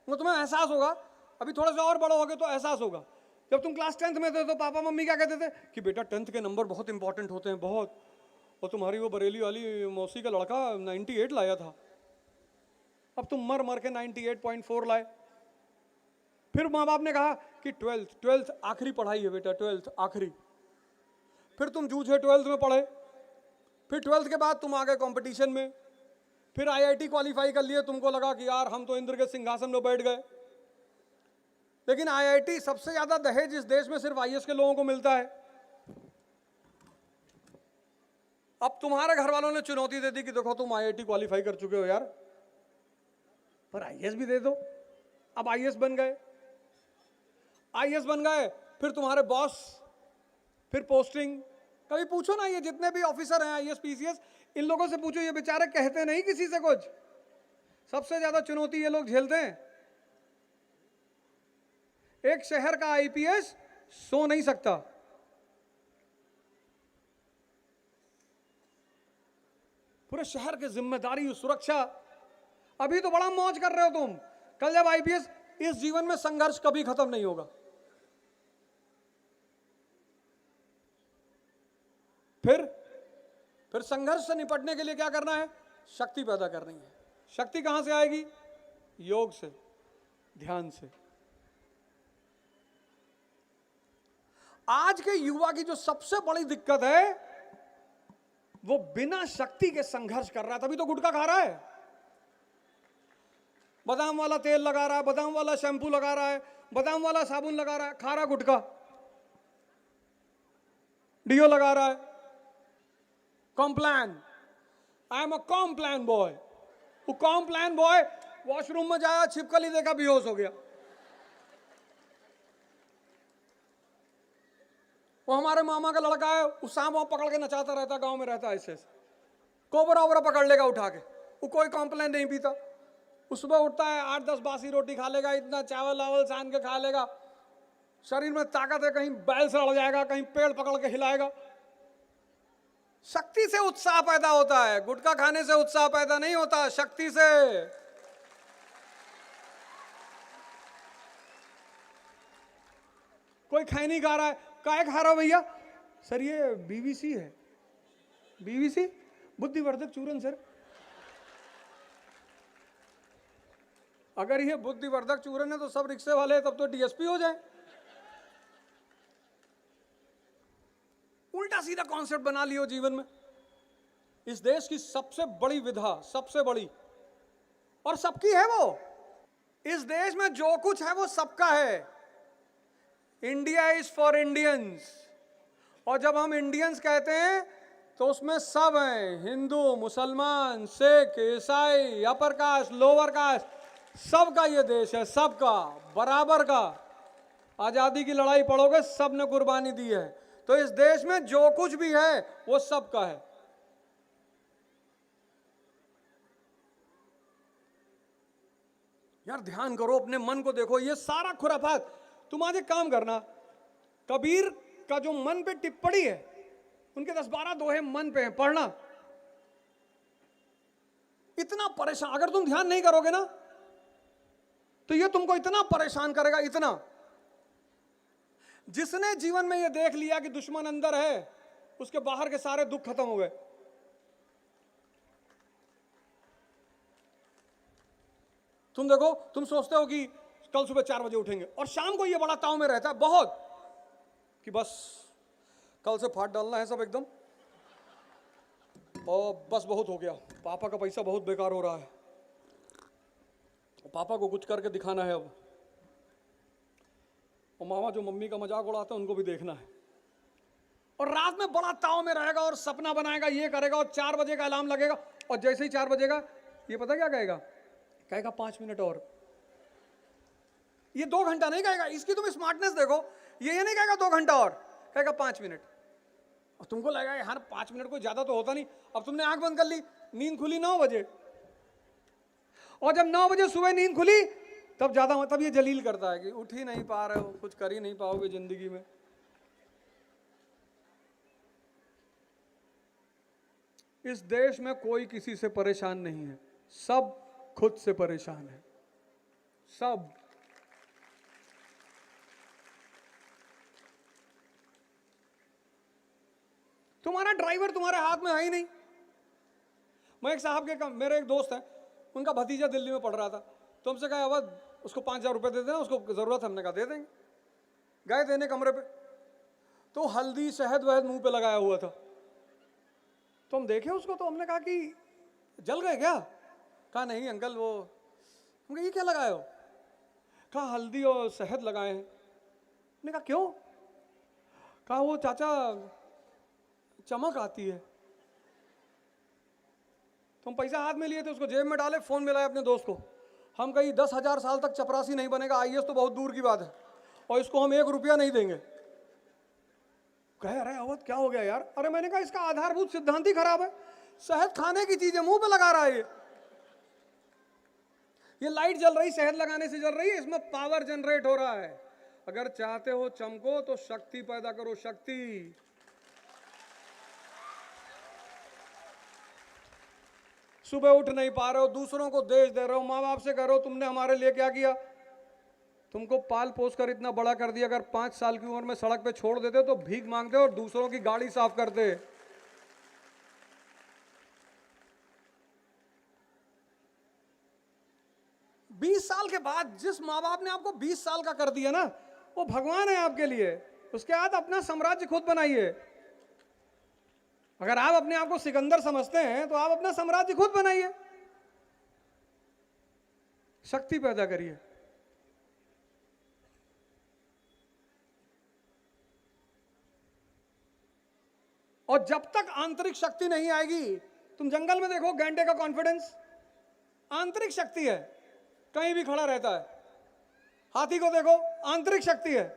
वो तुम्हें एहसास होगा, अभी थोड़ा सा और बड़ा होगे तो एहसास होगा। जब तुम क्लास 10th में थे तो पापा मम्मी क्या कहते थे कि बेटा 10th के नंबर बहुत इंपॉर्टेंट होते हैं, बहुत। और तुम्हारी वो बरेली वाली मौसी का लड़का 98 लाया था, अब तुम मर मर के 98.4 लाए। फिर माँ बाप ने कहा कि 12th आखिरी पढ़ाई है बेटा, 12th आखिरी। फिर तुम जूझे 12th में पढ़े, फिर 12th के बाद तुम आ गए कंपटीशन में, फिर IIT क्वालिफाई कर लिए, तुमको लगा कि यार हम तो इंद्र के सिंहासन में बैठ गए। लेकिन IIT सबसे ज्यादा दहेज इस देश में सिर्फ IAS के लोगों को मिलता है। अब तुम्हारे घर वालों ने चुनौती दे दी कि देखो तुम IIT क्वालिफाई कर चुके हो यार, पर IAS भी दे दो। अब IAS बन गए, IAS बन गए, फिर तुम्हारे बॉस, फिर पोस्टिंग। कभी पूछो ना, ये जितने भी ऑफिसर हैं IAS PCS, इन लोगों से पूछो, ये बेचारे कहते नहीं किसी से कुछ। सबसे ज्यादा चुनौती ये लोग झेलते हैं। एक शहर का IPS सो नहीं सकता, पूरे शहर की जिम्मेदारी, सुरक्षा। अभी तो बड़ा मौज कर रहे हो तुम, कल जब IPS, इस जीवन में संघर्ष कभी खत्म नहीं होगा। फिर संघर्ष से निपटने के लिए क्या करना है? शक्ति पैदा करनी है। शक्ति कहां से आएगी? योग से, ध्यान से। आज के युवा की जो सबसे बड़ी दिक्कत है, वो बिना शक्ति के संघर्ष कर रहा है, तभी तो गुटखा खा रहा है। बादाम वाला तेल लगा रहा है, बादाम वाला शैम्पू लगा रहा है, बादाम वाला साबुन लगा रहा है, खा रहा गुटखा, डियो लगा रहा है। Complan, I am a Complan boy. वो कॉम्प्लान बॉय वॉशरूम में जाया, छिपकली देखा, बेहोश हो गया। वो हमारे मामा का लड़का है, उस सांप वहां पकड़ के नचाता रहता, गांव में रहता है, ऐसे कोबरा वोबरा पकड़ लेगा उठा के। वो कोई कॉम्प्लेन नहीं पीता, वो सुबह उठता है 8-10 बासी रोटी खा लेगा, इतना चावल वावल सान के खा लेगा, शरीर में ताकत है, कहीं बैल से लड़ जाएगा, कहीं पेड़ पकड़ के हिलाएगा। शक्ति से उत्साह पैदा होता है, गुटखा खाने से उत्साह पैदा नहीं होता, शक्ति से। कोई खैनी खा रहा है, काहे खा रहा हो भैया? सर ये BBC है। BBC बुद्धिवर्धक चूर्ण सर। अगर ये बुद्धिवर्धक चूर्ण है तो सब रिक्शे वाले तब तो DSP हो जाए। उल्टा सीधा कॉन्सेप्ट बना लियो जीवन में। इस देश की सबसे बड़ी विधा, सबसे बड़ी और सबकी है वो। इस देश में जो कुछ है वो सबका है। India is for Indians. और जब हम इंडियंस कहते हैं तो उसमें सब हैं, हिंदू, मुसलमान, सिख, ईसाई, अपर कास्ट, लोअर कास्ट, सबका ये देश है, सबका, बराबर का। आजादी की लड़ाई पढ़ोगे, सब ने कुर्बानी दी है। तो इस देश में जो कुछ भी है वो सबका है। यार ध्यान करो, अपने मन को देखो, ये सारा खुराफात। तुम आज एक काम करना, कबीर का जो मन पे टिप्पणी है, उनके 10-12 दोहे मन पे हैं, पढ़ना। इतना परेशान, अगर तुम ध्यान नहीं करोगे ना तो ये तुमको इतना परेशान करेगा, इतना। जिसने जीवन में ये देख लिया कि दुश्मन अंदर है, उसके बाहर के सारे दुख खत्म हो गए। तुम देखो, तुम सोचते हो कि कल सुबह 4 बजे उठेंगे, और शाम को ये बड़ा ताव में रहता है बहुत कि बस कल से फाड़ डालना है सब एकदम, और बस बहुत हो गया, पापा का पैसा बहुत बेकार हो रहा है, पापा को कुछ करके दिखाना है अब, और मामा जो मम्मी का मजाक उड़ाते हैं उनको भी देखना है। और रात में बड़ा ताव में रहेगा और सपना बनाएगा, ये करेगा, और 4 बजे का अलार्म लगेगा, और जैसे ही 4 बजेगा ये पता क्या कहेगा? कहेगा 5 मिनट और। ये 2 घंटा नहीं कहेगा, इसकी तुम स्मार्टनेस देखो, ये नहीं कहेगा 2 घंटा और, कहेगा 5 मिनट। और तुमको लगा यार 5 मिनट कोई ज्यादा तो होता नहीं, अब तुमने आंख बंद कर ली, नींद खुली 9 बजे, और जब 9 बजे सुबह नींद खुली तब ज्यादा, तब ये जलील करता है कि उठ ही नहीं पा रहे हो, कुछ कर ही नहीं पाओगे जिंदगी में। इस देश में कोई किसी से परेशान नहीं है, सब खुद से परेशान है, सब। तुम्हारा ड्राइवर तुम्हारे हाथ में है ही नहीं। मैं एक साहब के, मेरे एक दोस्त है, उनका भतीजा दिल्ली में पढ़ रहा था, तो हमसे कहा अवध उसको 5,000 रुपये दे देना, उसको जरूरत है। हमने कहा दे देंगे। गए देने कमरे पे, तो हल्दी शहद वहद मुंह पे लगाया हुआ था। तो हम देखे उसको, तो हमने कहा कि जल गए क्या? कहा नहीं अंकल, वो हम ये क्या लगाए हो? कहा हल्दी और शहद लगाए हैं। हमने कहा क्यों? कहा वो चाचा चमक आती है। तो हम पैसा हाथ में लिए थे, उसको जेब में डाले, फोन मिलाए अपने दोस्त को। हम कहीं 10,000 साल तक चपरासी नहीं बनेगा, आईएएस तो बहुत दूर की बात है, और इसको हम 1 रुपया नहीं देंगे। कहे अरे अवध क्या हो गया यार? अरे मैंने कहा इसका आधारभूत सिद्धांत ही खराब है। शहद खाने की चीज है, मुंह पे लगा रहा है। ये लाइट जल रही शहद लगाने से जल रही है, इसमें पावर जनरेट हो रहा है। अगर चाहते हो चमको तो शक्ति पैदा करो, शक्ति। सुबह उठ नहीं पा रहे हो, दूसरों को देश दे रहे हो, माँ बाप से कह रहे हो तुमने हमारे लिए क्या किया? तुमको पाल पोस कर इतना बड़ा कर दिया, अगर 5 साल की उम्र में सड़क पे छोड़ देते तो भीख मांगते और दूसरों की गाड़ी साफ करते। बीस साल के बाद जिस माँ बाप ने आपको 20 साल का कर दिया ना, वो भगवान है आपके लिए। उसके बाद अपना साम्राज्य खुद बनाइए। अगर आप अपने आप को सिकंदर समझते हैं तो आप अपना साम्राज्य खुद बनाइए, शक्ति पैदा करिए। और जब तक आंतरिक शक्ति नहीं आएगी, तुम जंगल में देखो गैंडे का कॉन्फिडेंस आंतरिक शक्ति है, कहीं भी खड़ा रहता है। हाथी को देखो, आंतरिक शक्ति है।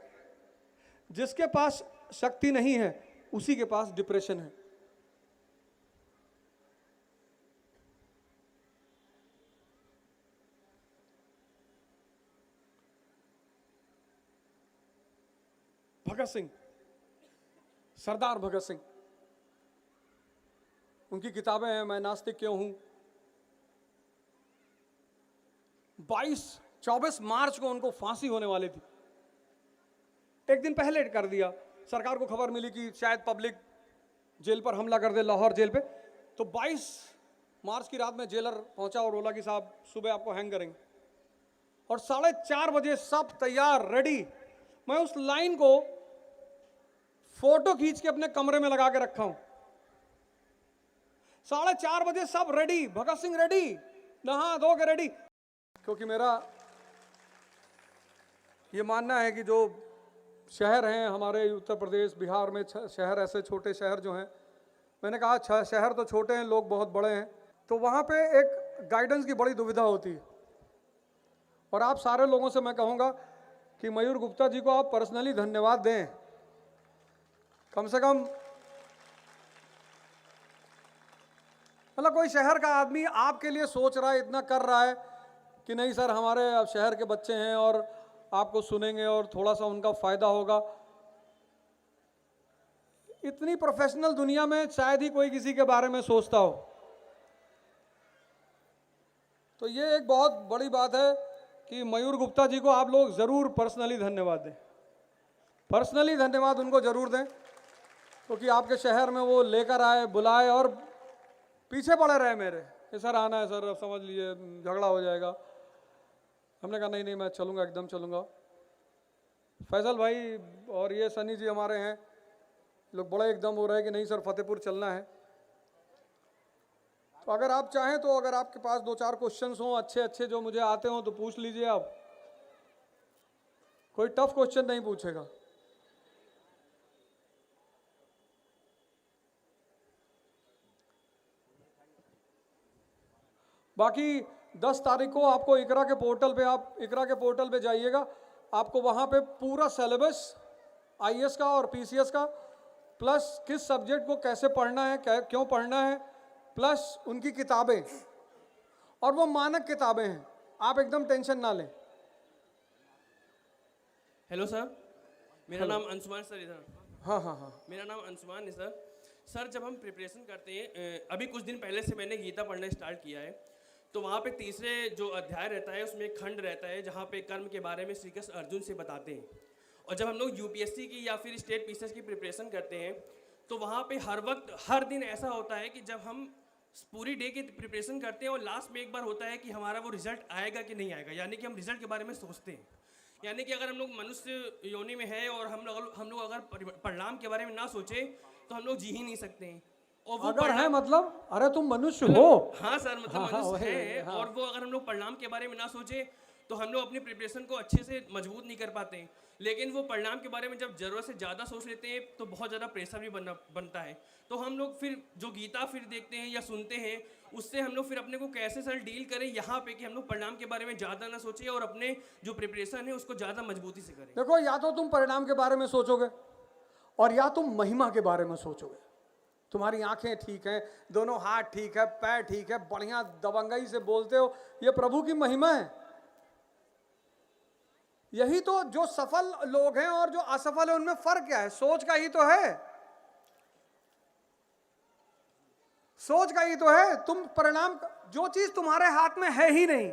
जिसके पास शक्ति नहीं है उसी के पास डिप्रेशन है। भगत सिंह, सरदार भगत सिंह, उनकी किताबें हैं मैं नास्तिक क्यों हूं। 24 मार्च को उनको फांसी होने वाली थी, एक दिन पहले कर दिया। सरकार को खबर मिली कि शायद पब्लिक जेल पर हमला कर दे, लाहौर जेल पे। तो 22 मार्च की रात में जेलर पहुंचा और बोला कि साहब सुबह आपको हैंग करेंगे। और 4:30 बजे सब तैयार, रेडी। मैं उस लाइन को फोटो खींच के अपने कमरे में लगा के रखा हूं। 4:30 बजे सब रेडी, भगत सिंह रेडी, नहा धो के रेडी। क्योंकि मेरा ये मानना है कि जो शहर हैं हमारे उत्तर प्रदेश बिहार में, शहर ऐसे छोटे शहर जो हैं, मैंने कहा शहर तो छोटे हैं, लोग बहुत बड़े हैं, तो वहाँ पे एक गाइडेंस की बड़ी दुविधा होती है। और आप सारे लोगों से मैं कहूँगा कि मयूर गुप्ता जी को आप पर्सनली धन्यवाद दें। कम से कम मतलब कोई शहर का आदमी आपके लिए सोच रहा है, इतना कर रहा है कि नहीं सर हमारे शहर के बच्चे हैं और आपको सुनेंगे और थोड़ा सा उनका फायदा होगा। इतनी प्रोफेशनल दुनिया में शायद ही कोई किसी के बारे में सोचता हो। तो ये एक बहुत बड़ी बात है कि मयूर गुप्ता जी को आप लोग जरूर पर्सनली धन्यवाद दें, पर्सनली धन्यवाद उनको जरूर दें, क्योंकि आपके शहर में वो लेकर आए, बुलाए और पीछे पड़े रहे मेरे, ये सर आना है सर, अब समझ लीजिए झगड़ा हो जाएगा। हमने कहा नहीं नहीं मैं चलूँगा, एकदम चलूँगा। फैसल भाई और ये सनी जी हमारे हैं, लोग बड़े एकदम हो रहे हैं कि नहीं सर फतेहपुर चलना है। तो अगर आप चाहें तो अगर आपके पास 2-4 क्वेश्चंस हों अच्छे अच्छे जो मुझे आते हों तो पूछ लीजिए आप, कोई टफ क्वेश्चन नहीं पूछेगा। बाकी 10 तारीख को आपको इकरा के पोर्टल पे, आप इकरा के पोर्टल पे जाइएगा, आपको वहाँ पे पूरा सिलेबस आईएएस का और पीसीएस का प्लस किस सब्जेक्ट को कैसे पढ़ना है, क्यों पढ़ना है, प्लस उनकी किताबें, और वो मानक किताबें हैं, आप एकदम टेंशन ना लें। हेलो सर, मेरा नाम अंशुमान सर इधर। हाँ हाँ हाँ। मेरा नाम अंशुमान है सर। सर जब हम प्रिपरेशन करते हैं, अभी कुछ दिन पहले से मैंने गीता पढ़ना स्टार्ट किया है, तो वहाँ पे तीसरे जो अध्याय रहता है उसमें एक खंड रहता है जहाँ पे कर्म के बारे में श्री कृष्ण अर्जुन से बताते हैं। और जब हम लोग यूपीएससी की या फिर स्टेट पीसीएस की प्रिपरेशन करते हैं तो वहाँ पे हर वक्त हर दिन ऐसा होता है कि जब हम पूरी डे की प्रिपरेशन करते हैं और लास्ट में एक बार होता है कि हमारा वो रिजल्ट आएगा कि नहीं आएगा, यानी कि हम रिजल्ट के बारे में सोचते हैं। यानी कि अगर हम लोग मनुष्य योनि में है और हम लोग अगर परिणाम के बारे में ना सोचे तो हम लोग जी ही नहीं सकते हैं। और वो अगर है मतलब, अरे तुम मनुष्य हो। हाँ सर, मतलब हाँ, मनुष्य वही, है। हाँ। और वो अगर हम लोग परिणाम के बारे में ना सोचे तो हम लोग अपनी प्रिपरेशन को अच्छे से मजबूत नहीं कर पाते हैं। लेकिन वो परिणाम के बारे में जब जरूरत से ज़्यादा सोच लेते हैं तो बहुत ज़्यादा प्रेशर भी बनता है। तो हम लोग फिर जो गीता फिर देखते हैं या सुनते हैं उससे हम लोग फिर अपने को कैसे सर डील करें यहाँ पे कि हम लोग परिणाम के बारे में ज़्यादा ना सोचें और अपने जो प्रिपरेशन है उसको ज़्यादा मजबूती से करें। देखो, या तो तुम परिणाम के बारे में सोचोगे और या तुम महिमा के बारे में सोचोगे। तुम्हारी आंखें ठीक हैं, दोनों हाथ ठीक है, पैर ठीक है, बढ़िया दबंगई से बोलते हो, ये प्रभु की महिमा है। यही तो जो सफल लोग हैं और जो असफल है उनमें फर्क क्या है? सोच का ही तो है, सोच का ही तो है। तुम परिणाम, जो चीज तुम्हारे हाथ में है ही नहीं।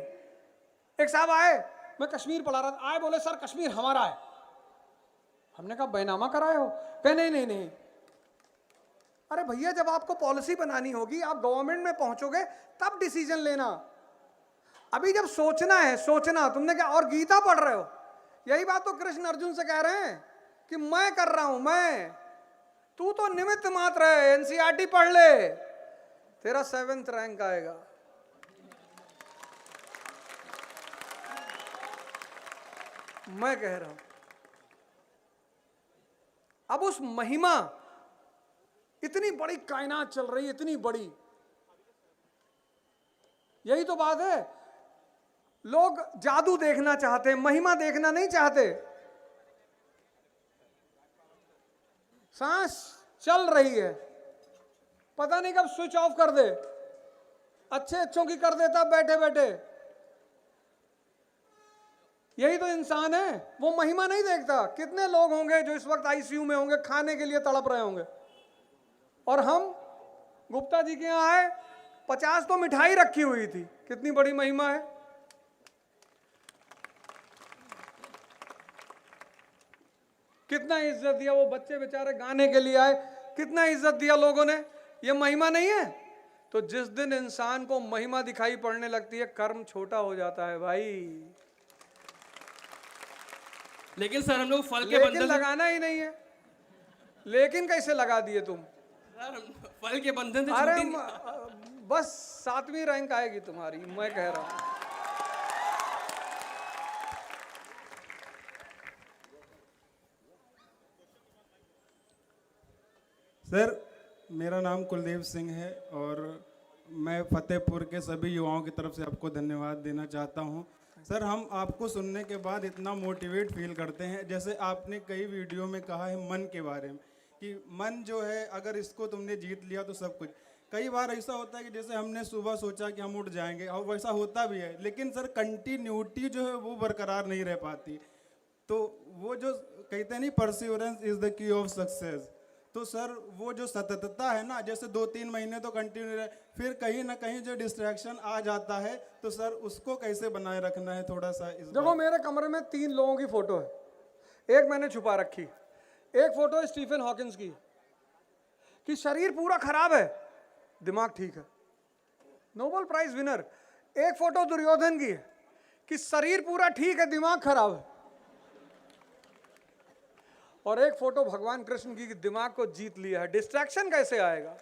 एक साहब आए, मैं कश्मीर पढ़ा रहा था, आए बोले सर कश्मीर हमारा है। हमने कहा बैनामा कराए हो? कहे नहीं नहीं नहीं। अरे भैया, जब आपको पॉलिसी बनानी होगी, आप गवर्नमेंट में पहुंचोगे तब डिसीजन लेना। अभी जब सोचना है, सोचना। तुमने क्या और गीता पढ़ रहे हो? यही बात तो कृष्ण अर्जुन से कह रहे हैं कि मैं कर रहा हूं, मैं, तू तो निमित्त मात्र है। एनसीईआरटी पढ़ ले, तेरा 7th रैंक आएगा। मैं कह रहा हूं, अब उस महिमा, इतनी बड़ी कायनात चल रही है, इतनी बड़ी। यही तो बात है, लोग जादू देखना चाहते हैं, महिमा देखना नहीं चाहते। सांस चल रही है, पता नहीं कब स्विच ऑफ कर दे। अच्छों की कर देता बैठे बैठे। यही तो इंसान है, वो महिमा नहीं देखता। कितने लोग होंगे जो इस वक्त आईसीयू में होंगे, खाने के लिए तड़प रहे होंगे, और हम गुप्ता जी के यहाँ आए, 50 तो मिठाई रखी हुई थी। कितनी बड़ी महिमा है। कितना इज्जत दिया, वो बच्चे बेचारे गाने के लिए आए, कितना इज्जत दिया लोगों ने। ये महिमा नहीं है? तो जिस दिन इंसान को महिमा दिखाई पड़ने लगती है, कर्म छोटा हो जाता है भाई। लेकिन सर हम लोग फल के लेकिन बंधन लगाना ही नहीं है। लेकिन कैसे लगा दिए तुम? सर फल के बंधन से अरे छूटी नहीं। बस 7वीं रैंक आएगी तुम्हारी, मैं कह रहा हूं। सर मेरा नाम कुलदीप सिंह है और मैं फतेहपुर के सभी युवाओं की तरफ से आपको धन्यवाद देना चाहता हूं। सर हम आपको सुनने के बाद इतना मोटिवेट फील करते हैं। जैसे आपने कई वीडियो में कहा है मन के बारे में कि मन जो है अगर इसको तुमने जीत लिया तो सब कुछ। कई बार ऐसा होता है कि जैसे हमने सुबह सोचा कि हम उठ जाएंगे और वैसा होता भी है, लेकिन सर कंटिन्यूटी जो है वो बरकरार नहीं रह पाती। तो वो जो कहते हैं नहीं, perseverance is the key of success. तो सर वो जो सततता है ना, जैसे 2-3 महीने तो कंटिन्यू रहे, फिर कहीं ना कहीं जो डिस्ट्रैक्शन आ जाता है, तो सर उसको कैसे बनाए रखना है थोड़ा सा इस देखो, मेरे कमरे में 3 लोगों की फोटो है। एक मैंने छुपा रखी, एक फोटो है स्टीफन हॉकिंस की कि शरीर पूरा खराब है, दिमाग ठीक है, नोबेल प्राइज विनर। एक फोटो दुर्योधन की है कि शरीर पूरा ठीक है, दिमाग खराब है। और एक फोटो भगवान कृष्ण की कि दिमाग को जीत लिया है। डिस्ट्रैक्शन कैसे आएगा?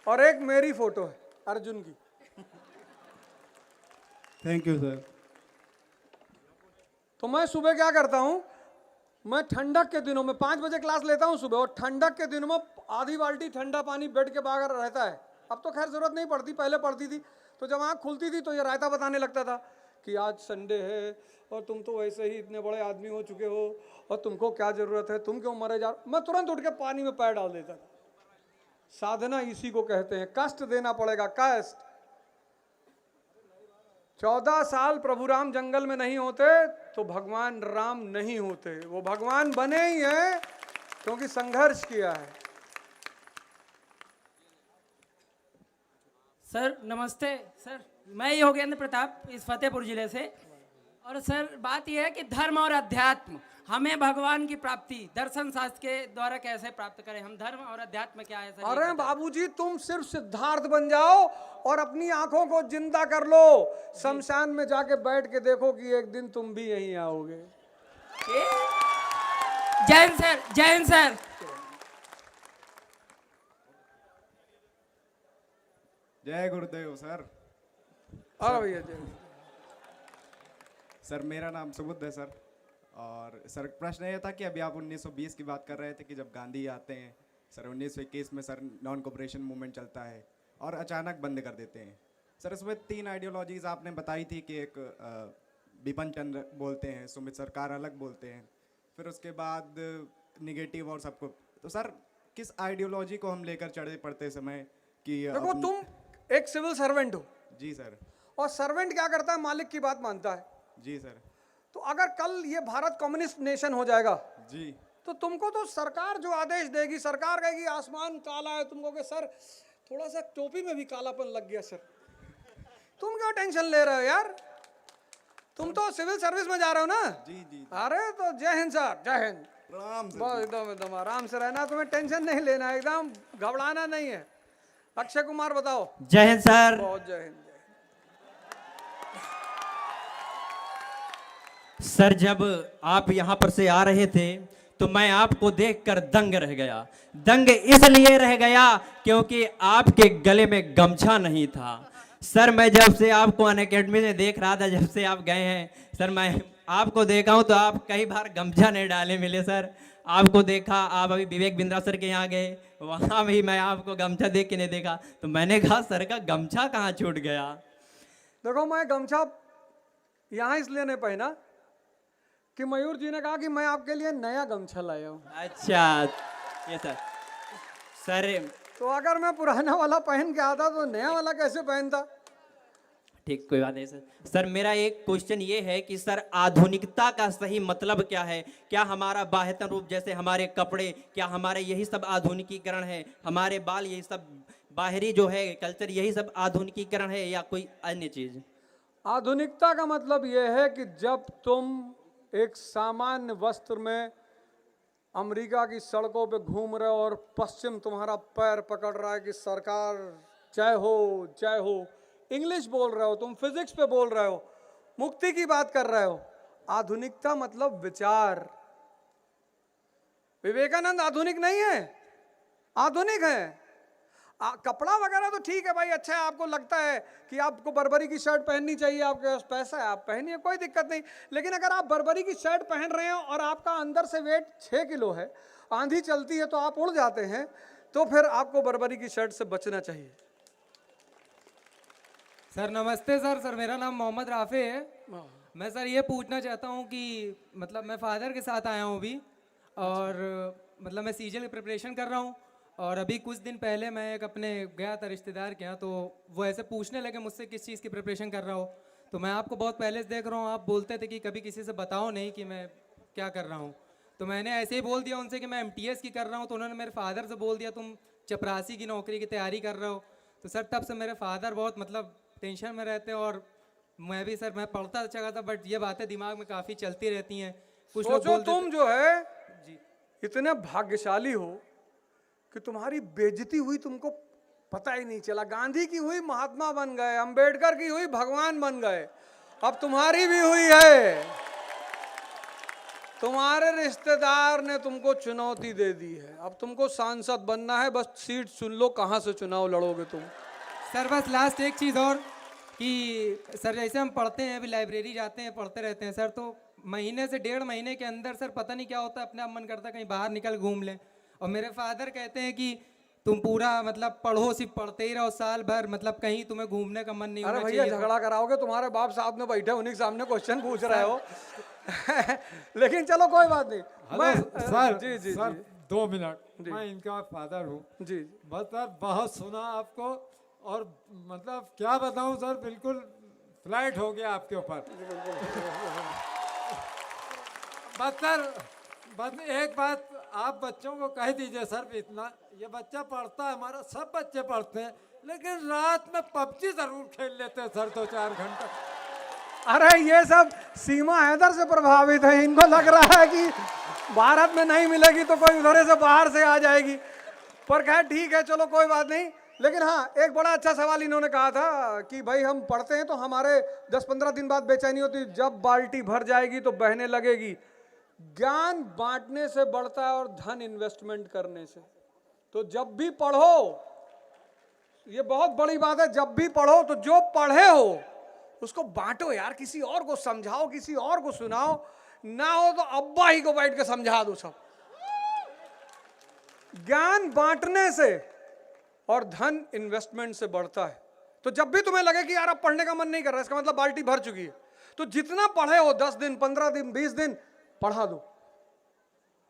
और एक मेरी फोटो है अर्जुन की। Thank you sir. तो मैं सुबह क्या करता हूं, मैं ठंडक के दिनों में 5 बजे क्लास लेता हूं सुबह, और ठंडक के दिनों में आधी बाल्टी ठंडा पानी बेड के बाहर रहता है। अब तो खैर जरूरत नहीं पड़ती, पहले पड़ती थी। तो जब आँख खुलती थी तो ये रायता बताने लगता था कि आज संडे है और तुम तो वैसे ही इतने बड़े आदमी हो चुके हो और तुमको क्या जरूरत है, तुम क्यों मरे जा। मैं तुरंत उठ के पानी में पैर डाल देता था। साधना इसी को कहते हैं, कष्ट देना पड़ेगा, कष्ट। 14 साल प्रभु राम जंगल में नहीं होते तो भगवान राम नहीं होते। वो भगवान बने ही हैं क्योंकि संघर्ष किया है। सर नमस्ते सर, मैं योगेंद्र प्रताप इस फतेहपुर जिले से। और सर बात यह है कि धर्म और अध्यात्म, हमें भगवान की प्राप्ति दर्शन शास्त्र के द्वारा कैसे प्राप्त करें, हम धर्म और अध्यात्म क्या है सर? अरे बाबूजी, तुम सिर्फ सिद्धार्थ बन जाओ और अपनी आंखों को जिंदा कर लो। शमशान में जाके बैठ के देखो कि एक दिन तुम भी यहीं आओगे। जय हिंद सर, जय हिंद सर। जय गुरुदेव सर। अरे भैया जय। सर मेरा नाम सुबुद्ध है सर। और सर प्रश्न ये था कि अभी आप 1920 की बात कर रहे थे कि जब गांधी आते हैं सर 1921 में सर नॉन कोऑपरेशन मूवमेंट चलता है और अचानक बंद कर देते हैं। सर इसमें 3 आइडियोलॉजीज आपने बताई थी कि एक बिपिन चंद्र बोलते हैं, सुमित सरकार अलग बोलते हैं, फिर उसके बाद निगेटिव और सबको। तो सर किस आइडियोलॉजी को हम लेकर चढ़े पड़ते समय कि देखो तुम एक सिविल सर्वेंट हो। जी सर। और सर्वेंट क्या करता है, मालिक की बात मानता है। जी सर। तो अगर कल ये भारत कम्युनिस्ट नेशन हो जाएगा जी तो तुमको तो सरकार जो आदेश देगी, सरकार कहेगी आसमान काला है, तुमको कि सर थोड़ा सा टोपी में भी कालापन लग गया सर, तुम क्यों टेंशन ले रहे हो यार, तुम तो सिविल सर्विस में जा रहे हो ना। जी जी। अरे तो जय हिंद सर, जय हिंद। प्रणाम सर। बस एकदम एकदम आराम से रहना, तुम्हें टेंशन नहीं लेना, एकदम घबराना नहीं है। अक्षय कुमार बताओ। जय हिंद सर। बहुत जय हिंद। सर जब आप यहाँ पर से आ रहे थे तो मैं आपको देखकर दंग रह गया। दंग इसलिए रह गया क्योंकि आपके गले में गमछा नहीं था। सर मैं जब से आपको अनअकैडमी में देख रहा था, जब से आप गए हैं सर, मैं आपको देखा हूँ तो आप कई बार गमछा नहीं डाले मिले सर। आपको देखा, आप अभी विवेक बिंद्रा सर के यहाँ गए, वहाँ भी मैं आपको गमछा देख के नहीं देखा, तो मैंने कहा सर का गमछा कहाँ छूट गया। देखो मैं गमछा यहाँ इसलिए नहीं पहना कि मयूर जी ने कहा कि मैं आपके लिए नया गमछा लाया हूँ। अच्छा ये सर। सर तो अगर मैं पुराना वाला पहन के आता तो नया वाला कैसे पहनता। ठीक, कोई बात नहीं सर। सर मेरा एक क्वेश्चन ये है कि सर आधुनिकता का सही मतलब क्या है? क्या हमारा बाह्यतन रूप जैसे हमारे कपड़े, क्या हमारे यही सब आधुनिकीकरण है? हमारे बाल, यही सब बाहरी जो है कल्चर, यही सब आधुनिकीकरण है या कोई अन्य चीज? आधुनिकता का मतलब यह है कि जब तुम एक सामान्य वस्त्र में अमेरिका की सड़कों पे घूम रहे हो और पश्चिम तुम्हारा पैर पकड़ रहा है कि सरकार जय हो जय हो, इंग्लिश बोल रहे हो, तुम फिजिक्स पे बोल रहे हो, मुक्ति की बात कर रहे हो। आधुनिकता मतलब विचार। विवेकानंद आधुनिक नहीं है, आधुनिक है। कपड़ा वगैरह तो ठीक है भाई, अच्छा है, आपको लगता है कि आपको बर्बरी की शर्ट पहननी चाहिए, आपके पास पैसा है आप पहनिए, कोई दिक्कत नहीं। लेकिन अगर आप बर्बरी की शर्ट पहन रहे हो और आपका अंदर से वेट 6 किलो है, आंधी चलती है तो आप उड़ जाते हैं, तो फिर आपको बर्बरी की शर्ट से बचना चाहिए। सर नमस्ते सर। सर मेरा नाम मोहम्मद राफे है। मैं सर ये पूछना चाहता हूँ कि मतलब मैं फादर के साथ आया हूँ अभी, और मतलब मैं सीजन की प्रिपरेशन कर रहा हूँ। और अभी कुछ दिन पहले मैं एक अपने गया था रिश्तेदार के यहाँ, तो वो ऐसे पूछने लगे मुझसे किस चीज़ की प्रिपरेशन कर रहा हो। तो मैं आपको बहुत पहले से देख रहा हूँ, आप बोलते थे कि कभी किसी से बताओ नहीं कि मैं क्या कर रहा हूँ। तो मैंने ऐसे ही बोल दिया उनसे कि मैं MTS की कर रहा हूँ। तो उन्होंने मेरे फादर से बोल दिया तुम चपरासी की नौकरी की तैयारी कर रहे हो। तो सर तब से मेरे फादर बहुत मतलब टेंशन में रहते हैं, और मैं भी सर मैं पढ़ता अच्छा खासा, बट ये बातें दिमाग में काफ़ी चलती रहती हैं। कुछ लोग सोचो बोल तुम जो है जी इतने भाग्यशाली हो कि तुम्हारी बेइज्जती हुई, तुमको पता ही नहीं चला। गांधी की हुई महात्मा बन गए, अंबेडकर की हुई भगवान बन गए, अब तुम्हारी भी हुई है। तुम्हारे रिश्तेदार ने तुमको चुनौती दे दी है, अब तुमको सांसद बनना है, बस सीट सुन लो कहां से चुनाव लड़ोगे तुम। सर बस लास्ट एक चीज़ और कि सर जैसे हम पढ़ते हैं, अभी लाइब्रेरी जाते हैं, पढ़ते रहते हैं सर, तो महीने से 1.5 महीने के अंदर सर पता नहीं क्या होता है, अपने आप मन करता है कहीं बाहर निकल घूम लें। और मेरे फादर कहते हैं कि तुम पूरा मतलब पढ़ो, सिर्फ पढ़ते ही रहो साल भर, मतलब कहीं तुम्हें घूमने का मन नहीं अरे होना भैया चाहिए। झगड़ा कराओगे, तुम्हारे बाप साथ में बैठे उन्हीं के सामने क्वेश्चन पूछ रहे हो। लेकिन चलो कोई बात नहीं। मैं सर जी जी सर जी 2 मिनट, मैं इनका फादर हूँ। जी बस सर बहुत सुना आपको, और मतलब क्या बताऊँ सर, बिल्कुल फ्लाइट हो गया आपके ऊपर। बस सर, बस एक बात आप बच्चों को कह दीजिए सर, इतना ये बच्चा पढ़ता है, हमारा सब बच्चे पढ़ते हैं, लेकिन रात में पबजी जरूर खेल लेते हैं सर 2-4 घंटे। अरे ये सब सीमा हैदर से प्रभावित है, इनको लग रहा है कि भारत में नहीं मिलेगी तो कोई उधर से बाहर से आ जाएगी। पर खैर ठीक है, चलो कोई बात नहीं। लेकिन हाँ, एक बड़ा अच्छा सवाल इन्होंने कहा था कि भाई हम पढ़ते हैं तो हमारे 10-15 दिन बाद बेचैनी होती, जब बाल्टी भर जाएगी तो बहने लगेगी। ज्ञान बांटने से बढ़ता है और धन इन्वेस्टमेंट करने से। तो जब भी पढ़ो, ये बहुत बड़ी बात है, जब भी पढ़ो तो जो पढ़े हो उसको बांटो यार, किसी और को समझाओ, किसी और को सुनाओ, ना हो तो अब्बा ही को बैठ के समझा दो सब। ज्ञान बांटने से और धन इन्वेस्टमेंट से बढ़ता है। तो जब भी तुम्हें लगे कि यार अब पढ़ने का मन नहीं कर रहा, इसका मतलब बाल्टी भर चुकी है, तो जितना पढ़े हो 10 दिन 15 दिन 20 दिन पढ़ा दो,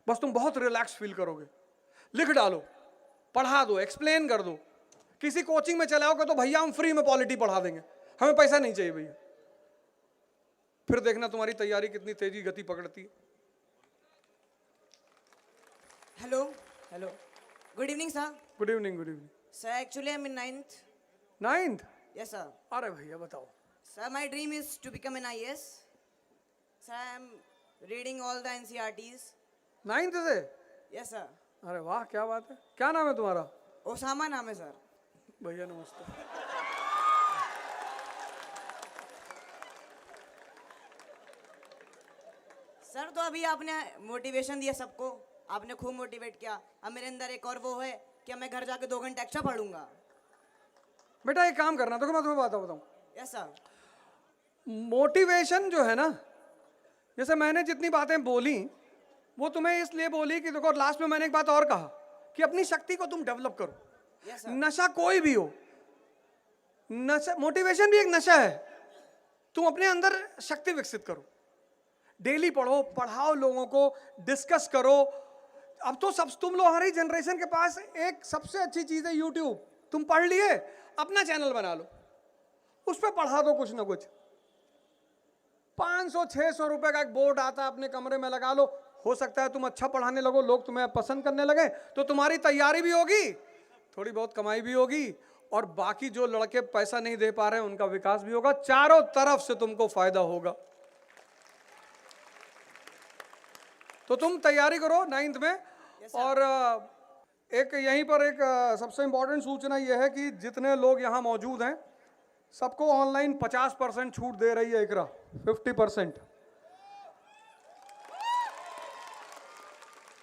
बस तुम बहुत रिलैक्स फील करोगे। लिख डालो, पढ़ा दो, एक्सप्लेन कर दो। किसी कोचिंग में चले आओगे तो भैया हम फ्री में पॉलिटी पढ़ा देंगे, हमें पैसा नहीं चाहिए भैया। फिर देखना तुम्हारी तैयारी कितनी तेजी गति पकड़ती है। Hello. Hello. Good evening, sir. Good evening, good evening. Sir, actually I'm in 9th. 9th? Yes, sir. अरे भैया बताओ। Sir, my dream is to become an IAS. Sir, I'm reading all the NCRTs. 9th से? Yes, sir. अरे वाह, क्या बात है। क्या नाम है तुम्हारा? ओसामा नाम है सर। भैया नमस्ते। सर तो अभी आपने मोटिवेशन दिया सबको, आपने खूब मोटिवेट किया। अब मेरे अंदर एक और वो है कि मैं घर जाके 2 घंटे एक्स्ट्रा पढ़ूंगा। बेटा एक काम करना, देखो मैं तुम्हें बात बताऊं। Yes sir. मोटिवेशन जो है ना, जैसे मैंने जितनी बातें बोली वो तुम्हें इसलिए बोली कि देखो लास्ट में मैंने एक बात और कहा कि अपनी शक्ति को तुम डेवलप करो। Yes sir. नशा कोई भी हो, नशा, मोटिवेशन भी एक नशा है। तुम अपने अंदर शक्ति विकसित करो, डेली पढ़ो, पढ़ाओ लोगों को, डिस्कस करो। अब तो सब तुम लोग, हमारी जनरेशन के पास एक सबसे अच्छी चीज है यूट्यूब। तुम पढ़ लिए, अपना चैनल बना लो, उस पर पढ़ा दो कुछ ना कुछ। 500-600 रुपए का एक बोर्ड आता है, अपने कमरे में लगा लो। हो सकता है तुम अच्छा पढ़ाने लगो, लोग तुम्हें पसंद करने लगे, तो तुम्हारी तैयारी भी होगी, थोड़ी बहुत कमाई भी होगी, और बाकी जो लड़के पैसा नहीं दे पा रहे हैं उनका विकास भी होगा। चारों तरफ से तुमको फायदा होगा। तो तुम तैयारी करो 9th में। और एक यहीं पर एक सबसे इंपॉर्टेंट सूचना यह है कि जितने लोग यहाँ मौजूद हैं सबको ऑनलाइन 50% छूट दे रही है इकरा, 50%।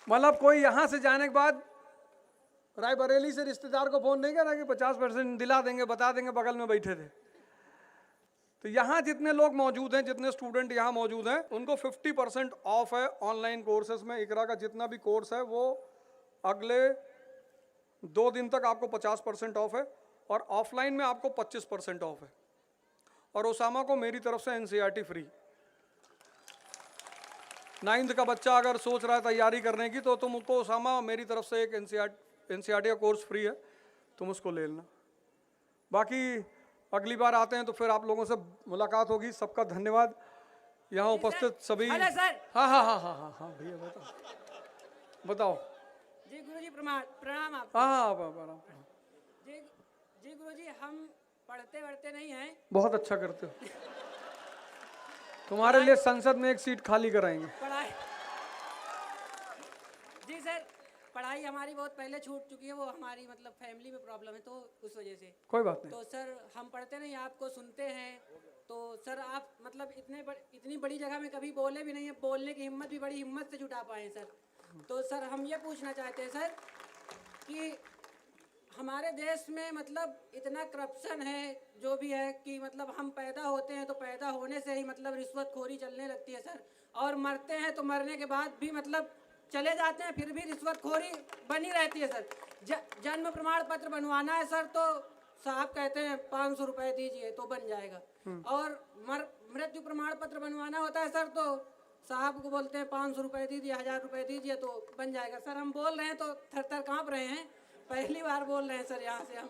मतलब कोई यहाँ से जाने के बाद रायबरेली से रिश्तेदार को फोन नहीं करा कि 50% दिला देंगे, बता देंगे बगल में बैठे थे। तो यहाँ जितने लोग मौजूद हैं, जितने स्टूडेंट यहाँ मौजूद हैं, उनको 50% ऑफ है ऑनलाइन कोर्सेज में। इकरा का जितना भी कोर्स है वो अगले 2 दिन तक आपको 50% ऑफ है, और ऑफलाइन में आपको 25% ऑफ है। और ओसामा को मेरी तरफ से NCERT फ्री। 9th का बच्चा अगर सोच रहा है तैयारी करने की, तो तुम उसको, ओसामा मेरी तरफ से एक NCERT का कोर्स फ्री है, तुम उसको ले लेना। बाकी अगली बार आते हैं तो फिर आप लोगों से मुलाकात होगी। सबका धन्यवाद, यहाँ उपस्थित सभी। Hello sir. हाँ हाँ हाँ हाँ हाँ हाँ भैया बताओ बताओ। जी गुरुजी प्रणाम आपको। हाँ हाँ प्रणाम। जी गुरुजी, हम पढ़ते नहीं हैं। बहुत अच्छा करते हो। तुम्हारे लिए संसद में एक सीट खाली कराएंगे। पढ़ाई जी सर, पढ़ाई हमारी बहुत पहले छूट चुकी है, वो हमारी मतलब फैमिली में प्रॉब्लम है, तो उस वजह से। कोई बात नहीं। तो सर हम पढ़ते नहीं, आपको सुनते हैं। तो सर आप मतलब इतनी बड़ी जगह में कभी बोले भी नहीं है, बोलने की हिम्मत भी बड़ी हिम्मत से जुटा पाए सर। तो सर हम ये पूछना चाहते हैं सर कि हमारे देश में मतलब इतना करप्शन है जो भी है, कि मतलब हम पैदा होते हैं तो पैदा होने से ही मतलब रिश्वतखोरी चलने लगती है सर, और मरते हैं तो मरने के बाद भी मतलब चले जाते हैं, फिर भी रिश्वतखोरी बनी रहती है सर। जन्म प्रमाण पत्र बनवाना है सर, तो साहब कहते हैं 500 रुपए दीजिए तो बन जाएगा। और मृत्यु प्रमाण पत्र बनवाना होता है सर, तो साहब को बोलते हैं 500 रुपए दीजिए, 1000 रुपए दीजिए तो बन जाएगा। सर हम बोल रहे हैं तो थर थर काँप रहे हैं, पहली बार बोल रहे हैं सर यहाँ से हम।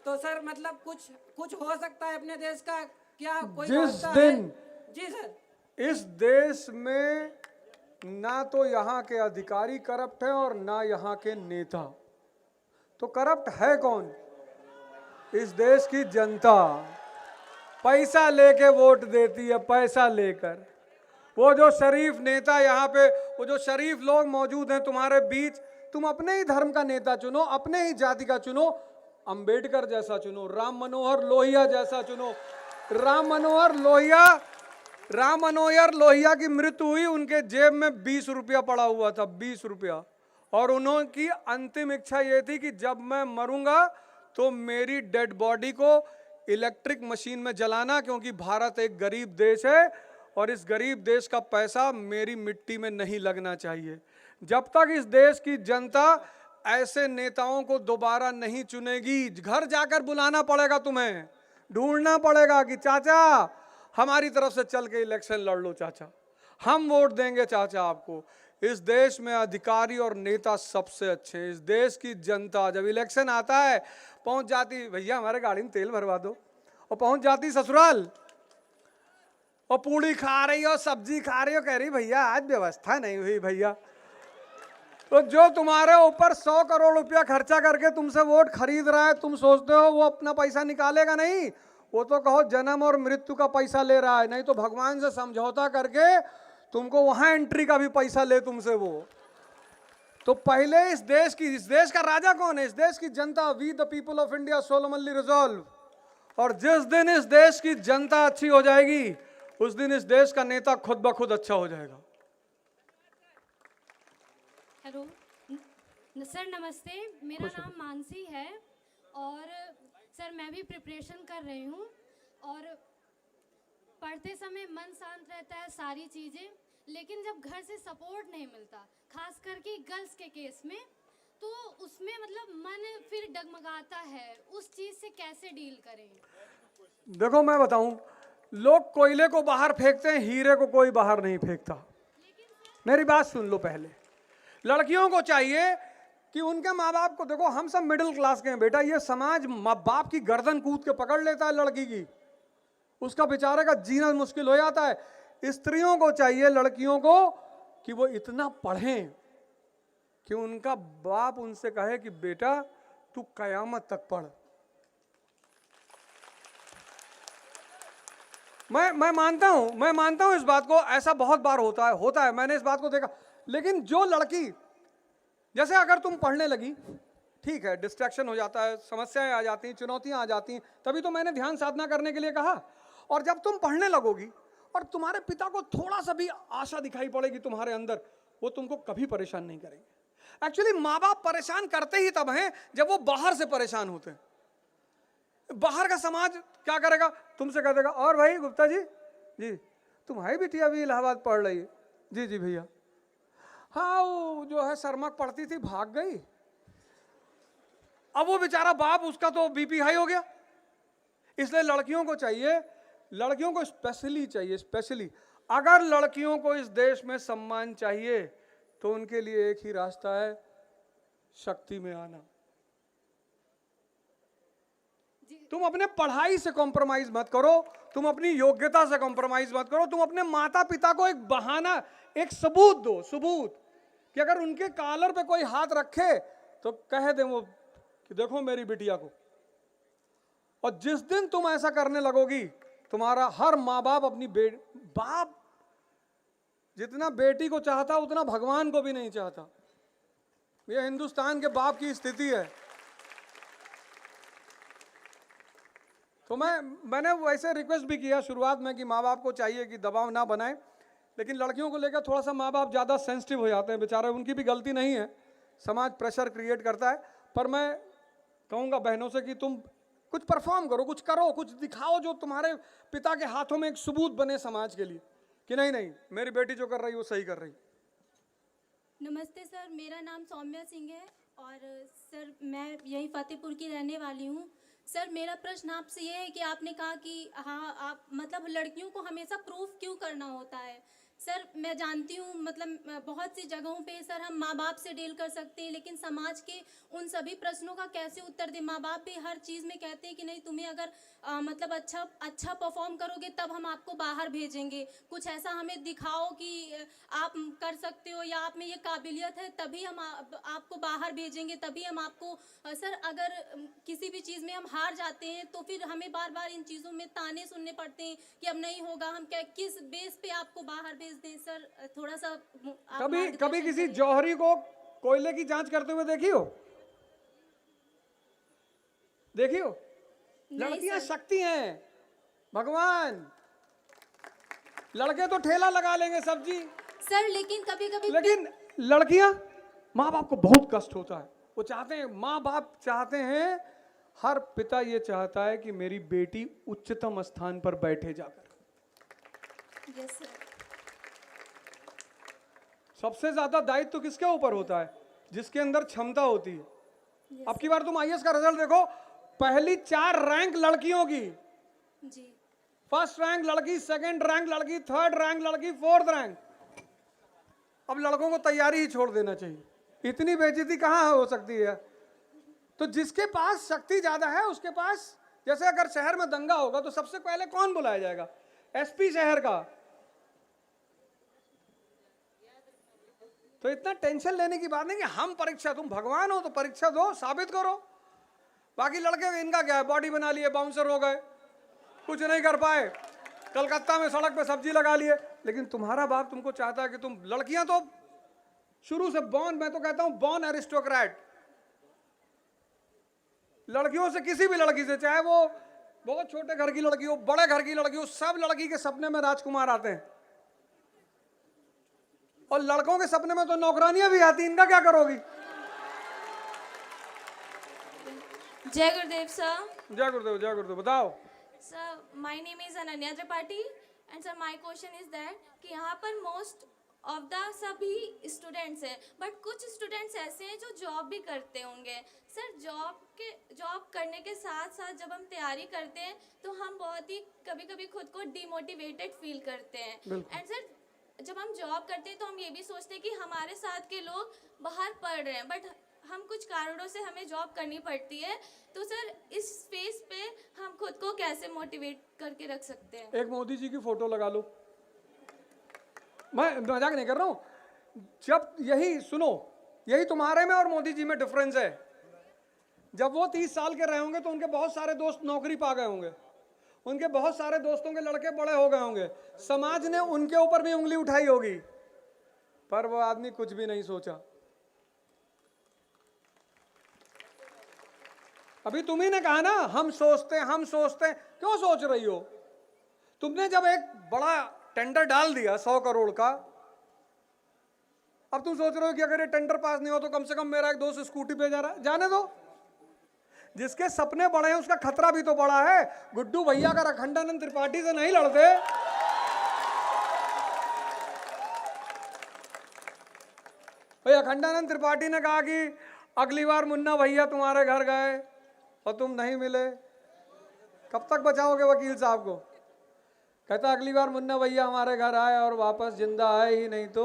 तो सर मतलब कुछ हो सकता है अपने देश का क्या? कोई जिस रास्ता है? दिन जी सर। इस देश में ना तो यहाँ के अधिकारी करप्ट हैं और ना यहाँ के नेता, तो करप्ट है कौन? इस देश की जनता पैसा लेके वोट देती है, पैसा लेकर। वो जो शरीफ नेता यहाँ पे, वो जो शरीफ लोग मौजूद हैं तुम्हारे बीच, तुम अपने ही धर्म का नेता चुनो, अपने ही जाति का चुनो, अंबेडकर जैसा चुनो, राम मनोहर लोहिया जैसा चुनो। राम मनोहर लोहिया की मृत्यु हुई, उनके जेब में 20 रुपया पड़ा हुआ था, 20 रुपया, और उन्होंने अंतिम इच्छा ये थी कि जब मैं मरूंगा तो मेरी डेड बॉडी को इलेक्ट्रिक मशीन में जलाना, क्योंकि भारत एक गरीब देश है और इस गरीब देश का पैसा मेरी मिट्टी में नहीं लगना चाहिए। जब तक इस देश की जनता ऐसे नेताओं को दोबारा नहीं चुनेगी, घर जाकर बुलाना पड़ेगा, तुम्हें ढूंढना पड़ेगा कि चाचा हमारी तरफ से चल के इलेक्शन लड़ लो, चाचा हम वोट देंगे चाचा आपको। इस देश में अधिकारी और नेता सबसे अच्छे हैं। इस देश की जनता जब इलेक्शन आता है पहुंच जाती, भैया हमारे गाड़ी में तेल भरवा दो, और पहुंच जाती ससुराल और पूड़ी खा रही हो, सब्जी खा रही हो, कह रही भैया आज व्यवस्था नहीं हुई भैया। तो जो तुम्हारे ऊपर 100 करोड़ रुपया खर्चा करके तुमसे वोट खरीद रहा है, तुम सोचते हो वो अपना पैसा निकालेगा? नहीं, वो तो कहो जन्म और मृत्यु का पैसा ले रहा है, नहीं तो भगवान से समझौता करके तुमको वहां एंट्री का भी पैसा ले तुमसे वो। तो पहले इस देश का राजा कौन है? इस देश की जनता। We the people of India solemnly resolve. और जिस दिन इस देश की जनता अच्छी हो जाएगी, उस दिन इस देश का नेता खुद ब खुद अच्छा हो जाएगा। हेलो सर, नमस्ते। मेरा नाम मानसी है और सर मैं भी प्रिपरेशन कर रही हूँ, और पढ़ते समय मन शांत रहता है सारी चीज़ें, लेकिन जब घर से सपोर्ट नहीं मिलता, खास करके गर्ल्स के केस में, तो उसमें मतलब मन फिर डगमगाता है। उस चीज़ से कैसे डील करें? देखो मैं बताऊं, लोग कोयले को बाहर फेंकते हैं, हीरे को कोई बाहर नहीं फेंकता। मेरी बात सुन लो पहले। लड़कियों को चाहिए कि उनके माँ बाप को, देखो हम सब मिडिल क्लास के हैं बेटा, ये समाज माँ बाप की गर्दन कूद के पकड़ लेता है लड़की की, उसका बेचारे का जीना मुश्किल हो जाता है। स्त्रियों को चाहिए, लड़कियों को, कि वो इतना पढ़ें कि उनका बाप उनसे कहे कि बेटा तू कयामत तक पढ़। मैं मानता हूं इस बात को, ऐसा बहुत बार होता है, मैंने इस बात को देखा। लेकिन जो लड़की, जैसे अगर तुम पढ़ने लगी, ठीक है, डिस्ट्रैक्शन हो जाता है, समस्याएं आ जाती हैं, चुनौतियां आ जाती हैं, तभी तो मैंने ध्यान साधना करने के लिए कहा। और जब तुम पढ़ने लगोगी और तुम्हारे पिता को थोड़ा सा भी आशा दिखाई पड़ेगी तुम्हारे अंदर, वो तुमको कभी परेशान नहीं करेंगे। एक्चुअली माँ बाप परेशान करते ही तब हैं जब वो बाहर से परेशान होते हैं। बाहर का समाज क्या करेगा? तुमसे कह देगा, और भाई गुप्ता जी, जी तुम्हारी बिटिया भी इलाहाबाद पढ़ रही है? जी जी भैया। हाँ वो जो है सरमक पढ़ती थी, भाग गई। अब वो बेचारा बाप, उसका तो बीपी हाई हो गया। इसलिए लड़कियों को चाहिए, लड़कियों को स्पेशली चाहिए, स्पेशली अगर लड़कियों को इस देश में सम्मान चाहिए तो उनके लिए एक ही रास्ता है, शक्ति में आना। तुम अपने पढ़ाई से कॉम्प्रोमाइज मत करो, तुम अपनी योग्यता से कॉम्प्रोमाइज मत करो, तुम अपने माता पिता को एक बहाना, एक सबूत दो, सबूत कि अगर उनके कॉलर पे कोई हाथ रखे तो कह दे वो कि देखो मेरी बिटिया को। और जिस दिन तुम ऐसा करने लगोगी, तुम्हारा हर माँ बाप अपनी बाप जितना बेटी को चाहता उतना भगवान को भी नहीं चाहता। ये हिंदुस्तान के बाप की स्थिति है। तो मैंने वैसे रिक्वेस्ट भी किया शुरुआत में कि माँ बाप को चाहिए कि दबाव ना बनाएं, लेकिन लड़कियों को लेकर थोड़ा सा माँ बाप ज़्यादा सेंसिटिव हो जाते हैं बेचारे। उनकी भी गलती नहीं है, समाज प्रेशर क्रिएट करता है। पर मैं कहूँगा बहनों से कि तुम कुछ परफॉर्म करो, कुछ करो, कुछ दिखाओ जो तुम्हारे पिता के हाथों में एक सबूत बने समाज के लिए कि नहीं नहीं मेरी बेटी जो कर रही है वो सही कर रही। नमस्ते सर, मेरा नाम सौम्या सिंह है और सर मैं यहीं फतेहपुर की रहने वाली हूँ। सर मेरा प्रश्न आपसे ये है कि आपने कहा कि हाँ आप मतलब लड़कियों को हमेशा प्रूफ क्यों करना होता है। सर मैं जानती हूँ मतलब बहुत सी जगहों पे सर हम माँ बाप से डील कर सकते हैं, लेकिन समाज के उन सभी प्रश्नों का कैसे उत्तर दें। माँ बाप भी हर चीज़ में कहते हैं कि नहीं तुम्हें अगर मतलब अच्छा परफॉर्म करोगे तब हम आपको बाहर भेजेंगे, कुछ ऐसा हमें दिखाओ कि आप कर सकते हो या आप में ये काबिलियत है तभी हम आपको बाहर भेजेंगे, तभी हम आपको सर अगर किसी भी चीज़ में हम हार जाते हैं तो फिर हमें बार बार इन चीज़ों में ताने सुनने पड़ते हैं कि अब नहीं होगा, हम क्या किस बेस पे आपको बाहर भेज दें। सर थोड़ा सा आप कभी मार्गदर्शन किसी करें। जौहरी को कोयले की जांच करते हुए देखी हो? देखी हो? नहीं लड़कियां सर। शक्ति हैं, भगवान। लड़के तो ठेला लगा लेंगे सब्जी, सर लेकिन कभी कभी लेकिन लड़कियां, माँ बाप को बहुत कष्ट होता है। वो चाहते हैं, माँ बाप चाहते हैं, हर पिता ये चाहता है कि मेरी बेटी उच्चतम स्थान पर बैठे जाकर। Yes sir. सबसे ज्यादा दायित्व किसके ऊपर होता है? जिसके अंदर क्षमता होती है। अब की बार तुम आईएएस का रिजल्ट देखो, पहली 4 रैंक लड़कियों की। जी फर्स्ट रैंक लड़की, सेकंड रैंक लड़की, थर्ड रैंक लड़की, फोर्थ रैंक। अब लड़कों को तैयारी ही छोड़ देना चाहिए, इतनी बेइज्जती कहाँ हो सकती है। तो जिसके पास शक्ति ज्यादा है उसके पास, जैसे अगर शहर में दंगा होगा तो सबसे पहले कौन बुलाया जाएगा? एसपी शहर का। तो इतना टेंशन लेने की बात नहीं कि हम परीक्षा, तुम भगवान हो तो परीक्षा दो, साबित करो। बाकी लड़के इनका क्या है, बॉडी बना लिए, बाउंसर हो गए, कुछ नहीं कर पाए, कलकत्ता में सड़क पे सब्जी लगा लिए। लेकिन तुम्हारा बाप तुमको चाहता है कि तुम, लड़कियां तो शुरू से बॉर्न, मैं तो कहता हूं बॉर्न एरिस्टोक्रेट। लड़कियों से, किसी भी लड़की से, चाहे वो बहुत छोटे घर की लड़की हो, बड़े घर की लड़की हो, सब लड़की के सपने में राजकुमार आते हैं। और लड़कों के सपने में तो नौकरानियां भी आती, इनका क्या करोगी? जय गुरुदेव सर। जय गुरुदेव, जय गुरुदेव। बताओ sir, my name is Ananya Tripathi and sir my question is that कि यहाँ पर मोस्ट ऑफ द सभी स्टूडेंट्स हैं, बट कुछ स्टूडेंट्स ऐसे हैं जो जॉब भी करते होंगे। सर जॉब करने के साथ साथ जब हम तैयारी करते हैं तो हम बहुत ही कभी कभी खुद को डिमोटिवेटेड फील करते हैं। एंड सर जब हम जॉब करते हैं तो हम ये भी सोचते हैं कि हमारे साथ के लोग बाहर पढ़ रहे हैं, बट हम कुछ कारणों से हमें जॉब करनी पड़ती है। तो सर इस फेस पे हम खुद को कैसे मोटिवेट करके रख सकते हैं? एक मोदी जी की फोटो लगा लो। मैं मजाक नहीं कर रहा हूं। जब यही सुनो, यही तुम्हारे में और मोदी जी में डिफरेंस है। जब वो 30 साल के रहे होंगे तो उनके बहुत सारे दोस्त नौकरी पा गए होंगे, उनके बहुत सारे दोस्तों के लड़के बड़े हो गए होंगे, समाज ने उनके ऊपर भी उंगली उठाई होगी, पर वो आदमी कुछ भी नहीं सोचा। अभी तुम्ही ने कहा ना, हम सोचते हैं। क्यों सोच रही हो? तुमने जब एक बड़ा टेंडर डाल दिया 100 करोड़ का, अब तुम सोच रहे हो कि अगर ये टेंडर पास नहीं हो तो कम से कम मेरा एक दोस्त स्कूटी पे जा रहा है। जाने दो, जिसके सपने बड़े हैं उसका खतरा भी तो बड़ा है। गुड्डू भैया अगर अखंडानंद त्रिपाठी से नहीं लड़ते, भाई अखंडानंद त्रिपाठी ने कहा कि अगली बार मुन्ना भैया तुम्हारे घर गए और तुम नहीं मिले, कब तक बचाओगे वकील साहब को? कहता अगली बार मुन्ना भैया हमारे घर आए और वापस जिंदा आए ही नहीं तो